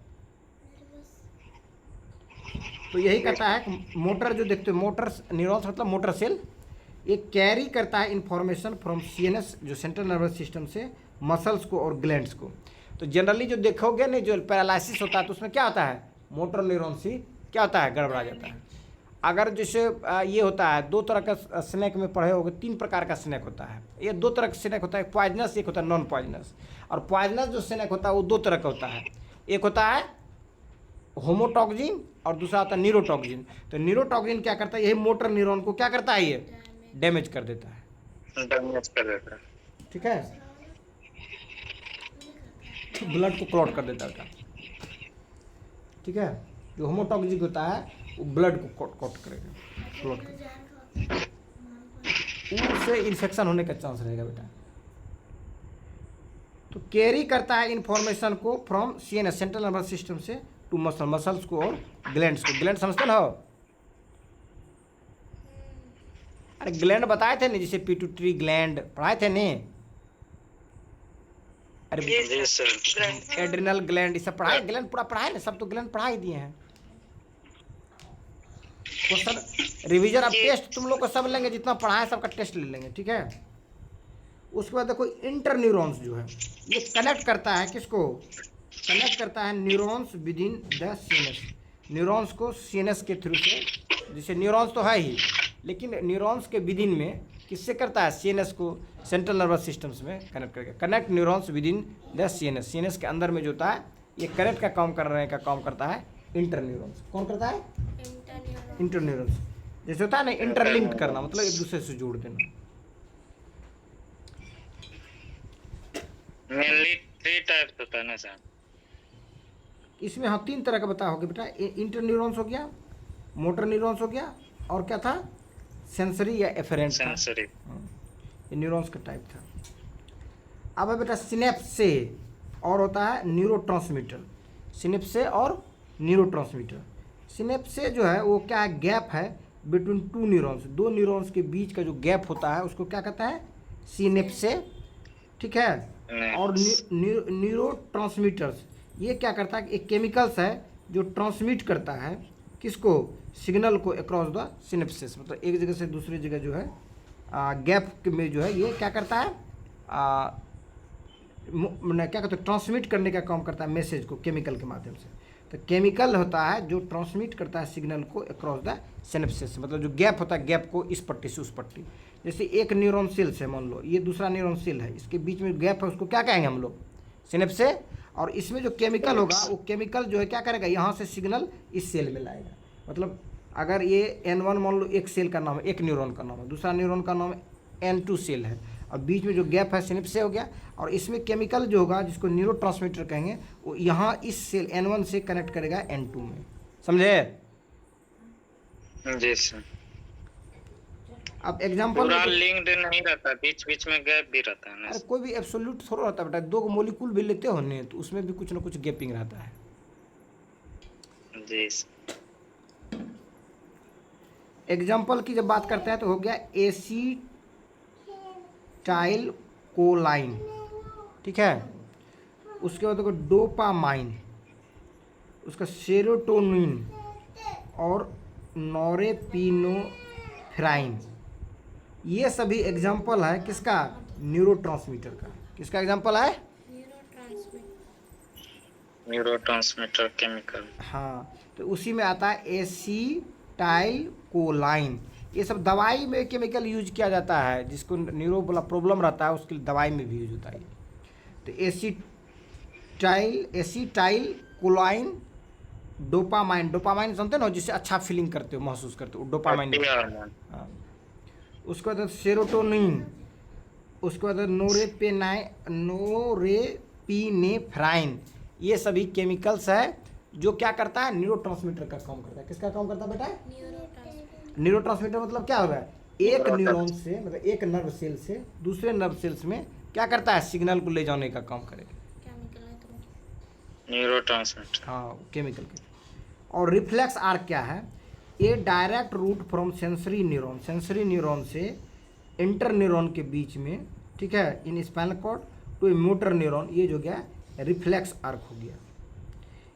तो यही कहता है मोटर जो देखते हो, मोटर न्यूरॉन्स मतलब मोटर सेल, ये कैरी करता है इंफॉर्मेशन फ्रॉम सीएनएस, जो सेंट्रल नर्वस सिस्टम से, मसल्स को और ग्लैंड्स को। तो जनरली जो देखोगे नहीं, जो पैरालिसिस होता है तो उसमें क्या होता है, मोटर न्यूरॉन्स ही क्या होता है, गड़बड़ा जाता है। अगर जैसे ये होता है, 2 तरह का स्नैक में पढ़े होगे, 3 प्रकार का स्नैक होता है। ये 2 तरह का स्नैक होता है, पॉइजनस, एक होता है नॉन पॉइजनस। और पॉइजनस जो स्नैक होता है वो 2 तरह का होता है, एक होता है होमोटॉक्सिन और दूसरा होता है न्यूरोटॉक्सिन। तो न्यूरोटॉक्सिन क्या करता है, यही मोटर न्यूरॉन को क्या करता है, ये डैमेज कर देता है, डैमेज कर देता है, ठीक है, ब्लड को क्लॉट कर देता है, ठीक है। जो होमोटॉक्सिक होता है वो ब्लड को क्लॉट करेगा, क्लॉट करेगा, उससे इन्फेक्शन होने का चांस रहेगा बेटा। तो कैरी करता है इंफॉर्मेशन को from CNS, central nervous system से, टू मसल, मसल्स को और ग्लैंड्स को। ग्लैंड समझते ना हो, अरे ग्लैंड बताए थे नहीं, जैसे पिट्यूटरी ग्लैंड पढ़ाए थे नहीं, अरे एड्रिनल ग्लैंड, ये सब पढ़ाए, ग्लैंड पूरा पढ़ाए ना, सब तो ग्लैंड पढ़ा ही दिए हैं। क्वेश्चन रिवीजन, अब टेस्ट तुम लोग को सब लेंगे, जितना पढ़ा है सबका टेस्ट ले लेंगे, ठीक है। उसके बाद देखो इंटर न्यूरॉन्स जो है, ये कनेक्ट करता है किसको, कनेक्ट करता है neurons with in the CNS, neurons को सीएनएस के थ्रू से, जैसे न्यूरॉन्स तो है ही, लेकिन न्यूरॉन्स के विद इन में किससे करता है, सीएनएस को, सेंट्रल नर्वस सिस्टम्स में कनेक्ट करके, connect neurons with in the CNS, CNS के अंदर में जो होता है ये कनेक्ट का काम करने का काम करता है इंटर न्यूरॉन्स। कौन करता है, इंटर न्यूरॉन्स। जैसे होता है ना इंटरलिंक्ड करना, मतलब एक दूसरे से जोड़ देना। मेनली थ्री टाइप्स होता है ना सर? इसमें हाँ 3 तरह का बताओगे बेटा। इंटर न्यूरॉन्स हो गया, मोटर न्यूरॉन्स हो गया, और क्या था, सेंसरी या एफरेंट था। सेंसरी। ये न्यूरॉन्स का टाइप था। अब है बेटा सिनेप्स से, और होता है न्यूरोट्रांसमीटर। सिनेप्स से और न्यूरोट्रांसमीटर। सिनेप्स से जो है वो क्या है, गैप है बिटवीन टू न्यूरॉन्स, दो न्यूरॉन्स के बीच का जो गैप होता है उसको क्या कहता है, सिनेप्स से, ठीक है। और न्यूरोट्रांसमीटर्स, ये क्या करता है, एक केमिकल्स है जो ट्रांसमिट करता है किसको, सिग्नल को अक्रॉस द सिनेप्सिस, मतलब एक जगह से दूसरी जगह जो है गैप में जो है ये क्या करता है, क्या कहते हैं, ट्रांसमिट करने का काम करता है मैसेज को केमिकल के माध्यम से। तो केमिकल होता है जो ट्रांसमिट करता है सिग्नल को अक्रॉस द सिनेप्सिस, मतलब जो गैप होता है गैप को इस पट्टी से उस पट्टी। जैसे एक न्यूरॉन सेल से मान लो ये दूसरा न्यूरॉन सेल है, इसके बीच में गैप है उसको क्या कहेंगे हम लोग, सिनेप्स से। और इसमें जो केमिकल होगा वो केमिकल जो है क्या करेगा, यहाँ से सिग्नल इस सेल में लाएगा। मतलब अगर ये N1 मान लो एक सेल का नाम है, एक न्यूरॉन का नाम है, दूसरा न्यूरॉन का नाम N2 सेल है, और बीच में जो गैप है सिनेप्स से हो गया, और इसमें केमिकल जो होगा जिसको न्यूरोट्रांसमीटर कहेंगे वो यहाँ इस सेल N1 से कनेक्ट करेगा N2 में, समझे। जी सर। अब एग्जांपल पूरा लिंक्ड नहीं रहता, बीच बीच में गैप भी रहता है ना? अरे कोई भी एब्सोल्यूट थोड़ा रहता है बेटा, दो मोलिक्यूल भी लेते हो नहीं तो उसमें भी कुछ ना कुछ गैपिंग रहता है। जी सर। एग्जाम्पल की जब बात करते हैं तो हो गया एसीटाइल कोलाइन, ठीक है। उसके बाद देखो डोपामाइन, उसका सेरोटोनिन और नॉरेपिनेफ्राइन, ये सभी एग्जाम्पल है किसका, न्यूरोट्रांसमीटर का। किसका एग्जाम्पल है, न्यूरोट्रांसमीटर केमिकल। हाँ, तो उसी में आता है एसीटाइल कोलाइन। ये सब दवाई में केमिकल यूज किया जाता है, जिसको न्यूरो वाला प्रॉब्लम रहता है उसके लिए दवाई में भी यूज होता है। तो एसीटाइल कोलाइन, डोपामाइन, डोपामाइन समझते ना, जिससे अच्छा फीलिंग करते हो, महसूस करते हो, डोपामाइन। हाँ, उसके बाद सेरोटोनिन, उसके बाद नोरेपिनेफ्राइन, ये सभी केमिकल्स है जो क्या करता है, न्यूरोट्रांसमीटर का काम करता है। किसका काम करता है बेटा, न्यूरोट्रांसमीटर। मतलब क्या होगा, एक न्यूरॉन से, मतलब एक नर्व सेल से दूसरे नर्व सेल्स में क्या करता है, सिग्नल को ले जाने का काम करेगा, न्यूरोट्रांसमीटर। हाँ केमिकल के। और रिफ्लेक्स आर्क क्या है, ये direct route from sensory neuron, sensory neuron से इंटर न्यूरॉन के बीच में, ठीक है, in spinal cord to a motor neuron, ये जो गया रिफ्लेक्स आर्क हो गया।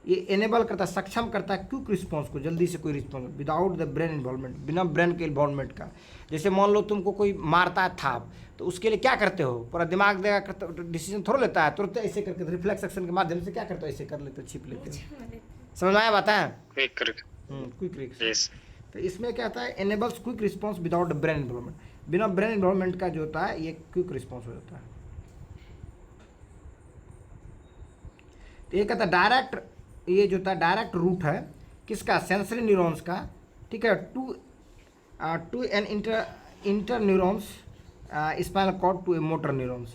ये एनेबल करता है, सक्षम करता है क्विक रिस्पॉन्स को, जल्दी से कोई response, without the brain involvement, बिना ब्रेन के इन्वॉल्वमेंट का। जैसे मान लो तुमको कोई मारता है थाप, तो उसके लिए क्या करते हो, पूरा दिमाग देगा, करता डिसीजन थोड़ा लेता है, तुरंत ऐसे करके रिफ्लेक्स एक्शन के माध्यम से क्या करते हो, ऐसे कर लेते हो, छिप लेते हो। समझ में आया बात है, क्विक रिस्पॉन्स। तो इसमें क्या होता है, enables quick response without brain involvement, बिना ब्रेन इन्वॉल्वमेंट का जो होता है ये क्विक रिस्पॉन्स हो जाता है। तो ये कहता है डायरेक्ट, ये जो था डायरेक्ट रूट है किसका, सेंसरी न्यूरॉन्स का, ठीक है, to an inter neurons spinal cord to a motor neurons.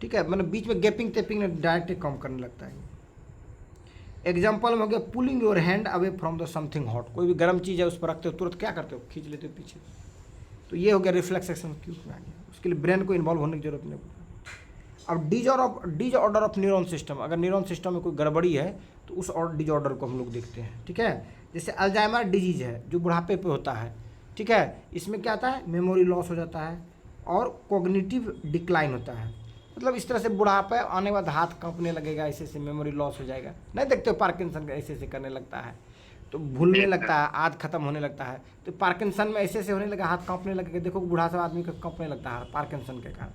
ठीक है, मतलब बीच में गैपिंग टेपिंग डायरेक्ट काम करने लगता है। एग्जाम्पल में हो गया pulling your hand away from the something hot, कोई भी गर्म चीज़ है उस पर रखते हो, तुरंत क्या करते हो, खींच लेते हो पीछे। तो ये हो गया रिफ्लेक्स एक्शन क्यूट में आ गया, उसके लिए ब्रेन को इन्वॉल्व होने की जरूरत नहीं पड़ती। अब डिसऑर्डर ऑफ न्यूरॉन सिस्टम, अगर न्यूरॉन सिस्टम में कोई गड़बड़ी है तो उस डिसऑर्डर को हम लोग देखते हैं, ठीक है। जैसे अल्जाइमर डिजीज है जो बुढ़ापे पे होता है, ठीक है, इसमें क्या आता है, मेमोरी लॉस हो जाता है और कॉग्निटिव डिक्लाइन होता है। मतलब इस तरह से बुढ़ापा आने के बाद हाथ कांपने लगेगा, ऐसे ऐसे मेमोरी लॉस हो जाएगा, नहीं देखते हो पार्किंसन का, ऐसे ऐसे करने लगता है, तो भूलने लगता है, आद खत्म होने लगता है। तो पार्किंसन में ऐसे ऐसे होने लगा, हाथ कांपने लगेगा, देखो बूढ़ा सा आदमी का कांपने लगता है पार्किंसन के कारण।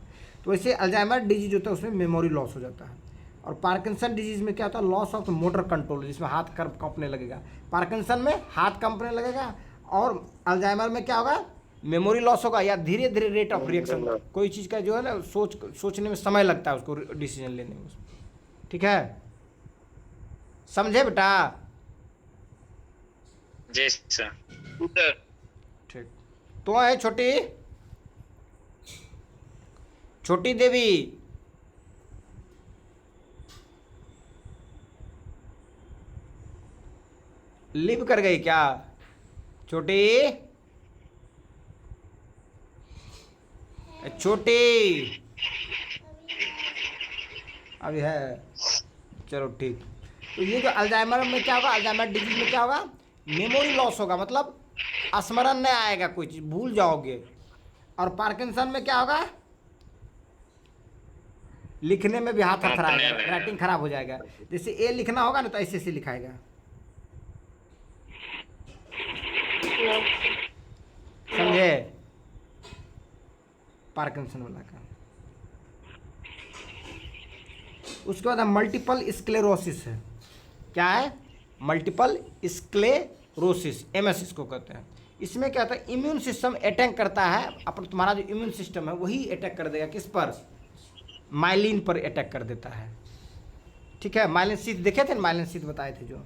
तो वैसे अल्जाइमर डिजीज होता है उसमें मेमोरी लॉस हो जाता है। और पार्किंसन डिजीज में क्या होता है, लॉस ऑफ मोटर कंट्रोल, जिसमें हाथ कांपने लगेगा। पार्किंसन में हाथ कांपने लगेगा, और अल्जाइमर में क्या होगा, मेमोरी लॉस होगा, या धीरे धीरे रेट ऑफ रिएक्शन, कोई चीज़ का जो है ना सोचने में समय लगता है उसको, डिसीजन लेने में, ठीक है, समझे बेटा। जी सर। इधर। ठीक। तो है छोटी छोटी देवी। लिव कर गई क्या छोटी? छोटी अभी है। चलो ठीक। तो ये जो अल्जाइमर में क्या होगा, अल्जाइमर डिजीज में क्या होगा, मेमोरी लॉस होगा, मतलब स्मरण नहीं आएगा, कोई चीज़ भूल जाओगे। और पार्किंसन में क्या होगा, लिखने में भी हाथ थरथराएगा, राइटिंग खराब हो जाएगा। जैसे ए लिखना होगा ना तो ऐसे ऐसे लिखाएगा, समझे? पार्किंसन वाला का। उसके बाद मल्टीपल स्क्लेरोसिस है। क्या है? मल्टीपल स्क्लेरोसिस, एमएस इसको कहते हैं। इसमें क्या होता है, इम्यून सिस्टम अटैक करता है अपन, तुम्हारा जो इम्यून सिस्टम है वही अटैक कर देगा, किस पर? माइलिन पर अटैक कर देता है। ठीक है, माइलिन शीथ देखे थे, माइलिन शीथ बताए थे जो,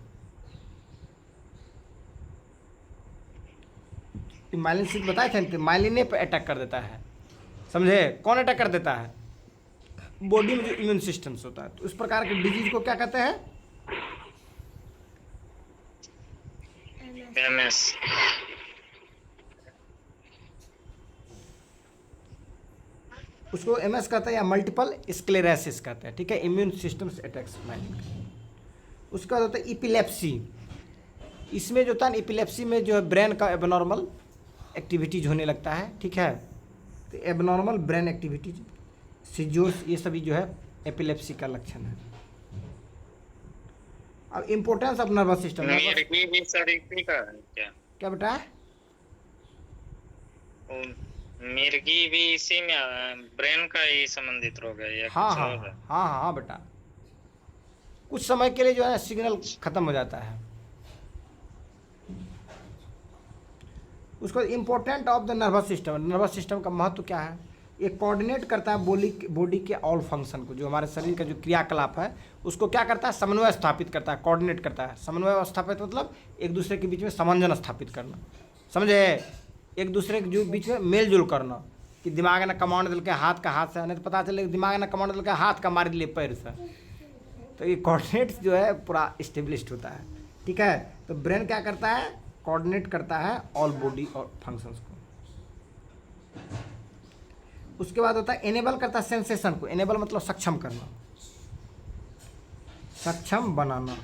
माइलिन शीथ बताए थे, तो माइलिने पर अटैक कर देता है, समझे? कौन अटैक कर देता है? बॉडी में जो इम्यून सिस्टम्स होता है। तो उस प्रकार के डिजीज को क्या कहते हैं? एमएस। उसको एमएस कहते हैं या मल्टीपल स्क्लेरोसिस कहते हैं। ठीक है, इम्यून सिस्टम्स अटैक्स माइलिन। उसका होता है इपिलेप्सी। इसमें जो होता है, इपिलेप्सी में जो है ब्रेन का एबनॉर्मल एक्टिविटीज होने लगता है। ठीक है, तो एबनॉर्मल ब्रेन एक्टिविटीज, सीजर्स, ये सभी जो है एपिलेप्सी का लक्षण है। अब इम्पोर्टेंस ऑफ नर्वस सिस्टम। मिर्गी भी सर इसी का है क्या? क्या बेटा? वो मिर्गी भी इसी में ब्रेन का ही संबंधित रोग है या हाँ कुछ हाँ और है? हाँ हाँ हाँ बेटा, कुछ समय के लिए जो है सिग्नल खत्म हो जाता है। उसको important of the nervous system. Nervous system का महत्व क्या है? ये कोऑर्डिनेट करता है बॉडी के ऑल फंक्शन को, जो हमारे शरीर का जो क्रियाकलाप है उसको क्या करता है, समन्वय स्थापित करता है, कोऑर्डिनेट करता है। समन्वय स्थापित मतलब एक दूसरे के बीच में समंजन स्थापित करना, समझे? एक दूसरे के जो बीच में मेल जुल करना, कि दिमाग ने कमांड दिल के हाथ का हाथ से, नहीं तो पता चले दिमाग ने कमांड दिल के हाथ का मार दिले पैर से। तो ये कोऑर्डिनेट जो है पूरा इस्टेब्लिश्ड होता है। ठीक है, तो ब्रेन क्या करता है, कोऑर्डिनेट करता है ऑल बॉडी और फंक्शंस को। उसके बाद होता है एनेबल करता है सेंसेशन को। एनेबल मतलब सक्षम करना, सक्षम बनाना।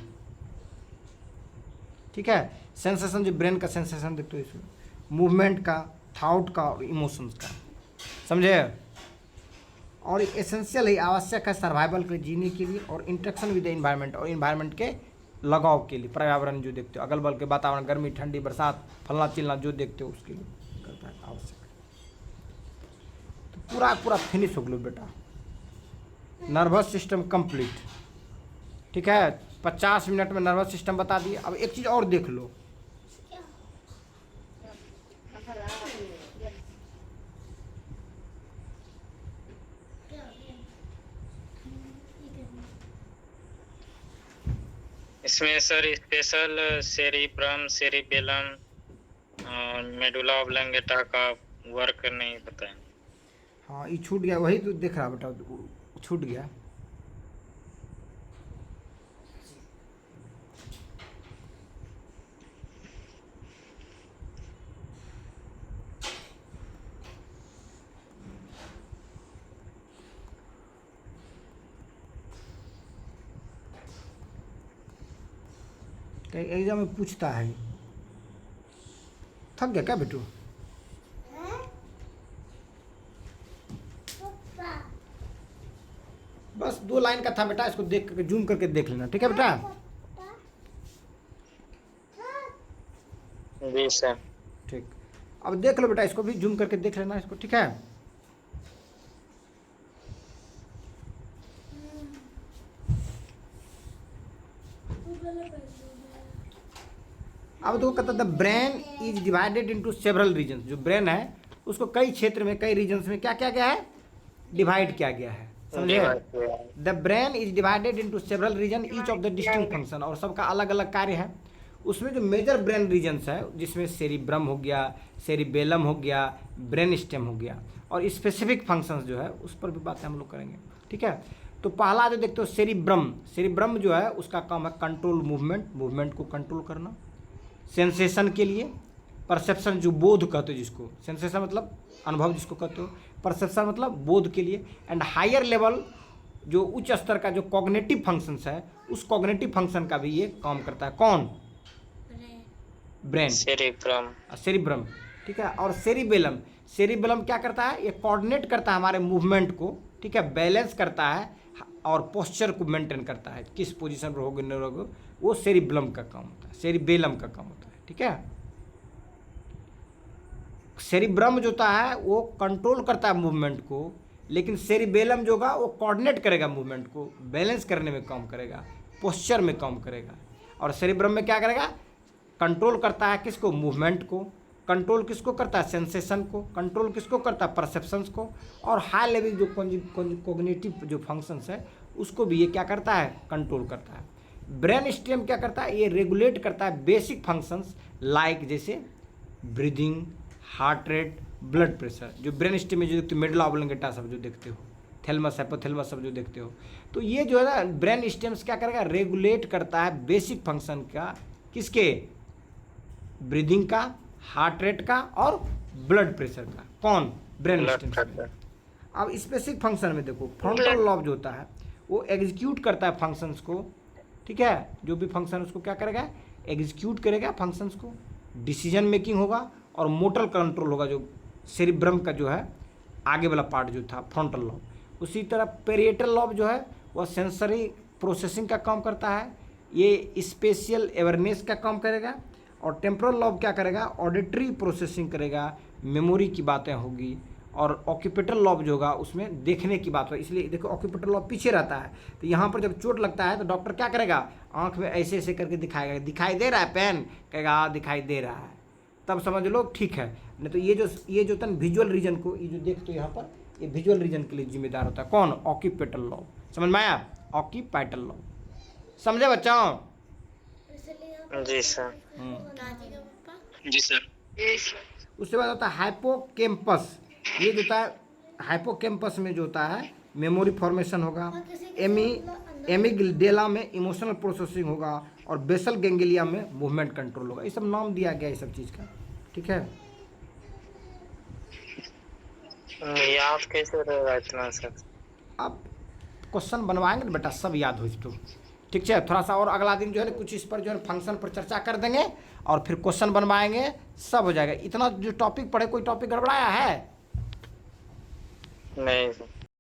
ठीक है, सेंसेशन जो ब्रेन का सेंसेशन देखते हो इसमें, मूवमेंट का, थॉट का और इमोशंस का, समझे? और एसेंशियल है, आवश्यक है सर्वाइवल के, जीने के लिए, और इंटरेक्शन विद द इन्वायरमेंट, और इन्वायरमेंट के लगाव के लिए। पर्यावरण जो देखते हो, अगल बगल के वातावरण, गर्मी ठंडी बरसात फलना चिलना जो देखते हो उसके लिए करता है, आवश्यक। तो पूरा फिनिश हो गया बेटा, नर्वस सिस्टम कंप्लीट। ठीक है, 50 मिनट में नर्वस सिस्टम बता दिए। अब एक चीज़ और देख लो, इसमें सर स्पेशल सेरिब्रम, सेरिबेलम और मेडुला ऑब्लंगेटा का वर्क नहीं बताया। हाँ ये छूट गया, वही तो देख रहा बेटा, छूट गया। एग्जाम में पूछता है। थक गया क्या बेटू? बस 2 लाइन का था बेटा, इसको देख करके जूम करके देख लेना। ठीक है बेटा? जी सर। ठीक, अब देख लो बेटा, इसको भी जूम करके देख लेना इसको। ठीक है, अब देखो कहता the brain is divided into several regions. जो ब्रेन है उसको कई क्षेत्र में, कई रीजन्स में क्या किया गया है, डिवाइड किया गया है, समझे? The brain is divided into several region each of the distinct function, और सबका अलग अलग कार्य है। उसमें जो मेजर ब्रेन रीजन्स है जिसमें सेरिब्रम हो गया, सेरिबेलम हो गया, ब्रेन स्टेम हो गया, और स्पेसिफिक फंक्शंस जो है उस पर भी बातें हम लोग करेंगे। ठीक है, तो पहला जो देखते हो सेरिब्रम, सेरिब्रम जो है उसका काम है कंट्रोल मूवमेंट, मूवमेंट को कंट्रोल करना, सेंसेशन के लिए, परसेप्शन जो बोध कहते हो जिसको, सेंसेशन मतलब अनुभव जिसको कहते हो, परसेप्शन मतलब बोध के लिए, एंड हायर लेवल जो उच्च स्तर का जो कॉग्निटिव फंक्शंस है उस कॉग्निटिव फंक्शन का भी ये काम करता है। कौन? Brain, cerebrum. सेरिब्रम। ठीक है, और सेरिबेलम, सेरिबेलम क्या करता है? ये कोऑर्डिनेट करता है हमारे मूवमेंट को, ठीक है, बैलेंस करता है और पोस्चर को मेंटेन करता है, किस पोजीशन पर रहोगे नहीं रहोगे, वो सेरिबेलम का काम होता है, सेरिबेलम का काम होता है। ठीक है, सेरिब्रम जो होता है वो कंट्रोल करता है मूवमेंट को, लेकिन सेरिबेलम जो होगा वो कोऑर्डिनेट करेगा मूवमेंट को, बैलेंस करने में काम करेगा, पोस्चर में काम करेगा। और सेरिब्रम में क्या करेगा? कंट्रोल करता है किसको? मूवमेंट को। कंट्रोल किसको करता है? सेंसेशन को। कंट्रोल किसको करता है? परसेप्शंस को। और हाई लेवल जो कॉग्निटिव जो फंक्शंस है उसको भी ये क्या करता है? कंट्रोल करता है। ब्रेन स्टेम क्या करता है? ये रेगुलेट करता है बेसिक फंक्शंस लाइक जैसे breathing, heart rate, blood pressure. जो ब्रेन स्टेम में जो देखते हो, मेडुला ऑब्लोंगेटा सब जो देखते हो, थैलेमस, हाइपोथैलेमस सब जो देखते हो, तो ये जो है ना ब्रेन स्टेम्स क्या करेगा? रेगुलेट करता है बेसिक फंक्शन का, किसके? ब्रीदिंग का, हार्ट रेट का और ब्लड प्रेशर का। कौन? ब्रेन स्टेम्स में। अब स्पेसिफिक फंक्शन में देखो, फ्रंटल लॉब जो होता है वो एग्जीक्यूट करता है फंक्शंस को। ठीक है, जो भी फंक्शन उसको क्या करेगा? एग्जीक्यूट करेगा फंक्शंस को, डिसीजन मेकिंग होगा और मोटर कंट्रोल होगा, जो सेरिब्रम का जो है आगे वाला पार्ट जो था फ्रंटल लॉब। उसी तरह पेरिएटल लॉब जो है वह सेंसरी प्रोसेसिंग का काम करता है, ये स्पेशियल अवेयरनेस का काम करेगा। और टेम्पोरल लॉब क्या करेगा? ऑडिटरी प्रोसेसिंग करेगा, मेमोरी की बातें होगी। और ऑक्यूपेटल लॉब जो होगा उसमें देखने की बात होगी। इसलिए देखो ऑक्यूपेटल लॉब पीछे रहता है, तो यहाँ पर जब चोट लगता है तो डॉक्टर क्या करेगा? आँख में ऐसे ऐसे करके दिखाएगा, दिखाई दे रहा है पेन? कहेगा हाँ दिखाई दे रहा है, तब समझ लो ठीक है। नहीं तो ये जो तन विजुअल रीजन को, ये जो देखते हो यहाँ पर, ये विजुअल रीजन के लिए जिम्मेदार होता है। कौन? ऑक्यूपेटल लॉब। समझ में आया? ऑक्यूपेटल लॉब। समझे बच्चों? जी सर। दादी का पापा। जी सर। उसके बाद होता है हाइपोकैम्पस। ये जो होता है हाइपोकैम्पस में जो होता है मेमोरी फॉर्मेशन होगा, एमिगडेला में इमोशनल प्रोसेसिंग होगा और बेसल गैंग्लिया में मूवमेंट कंट्रोल होगा। ये सब नाम दिया गया है ये सब चीज़ का। ठीक है, याद कैसे रहेगा इतना सर? अब क्वेश्चन बनवाएंगे ना बेटा, सब याद हो तो ठीक है। थोड़ा सा और अगला दिन जो है ना कुछ इस पर जो है फंक्शन पर चर्चा कर देंगे और फिर क्वेश्चन बनवाएंगे, सब हो जाएगा। इतना जो टॉपिक पढ़े, कोई टॉपिक गड़बड़ाया है? नहीं सर।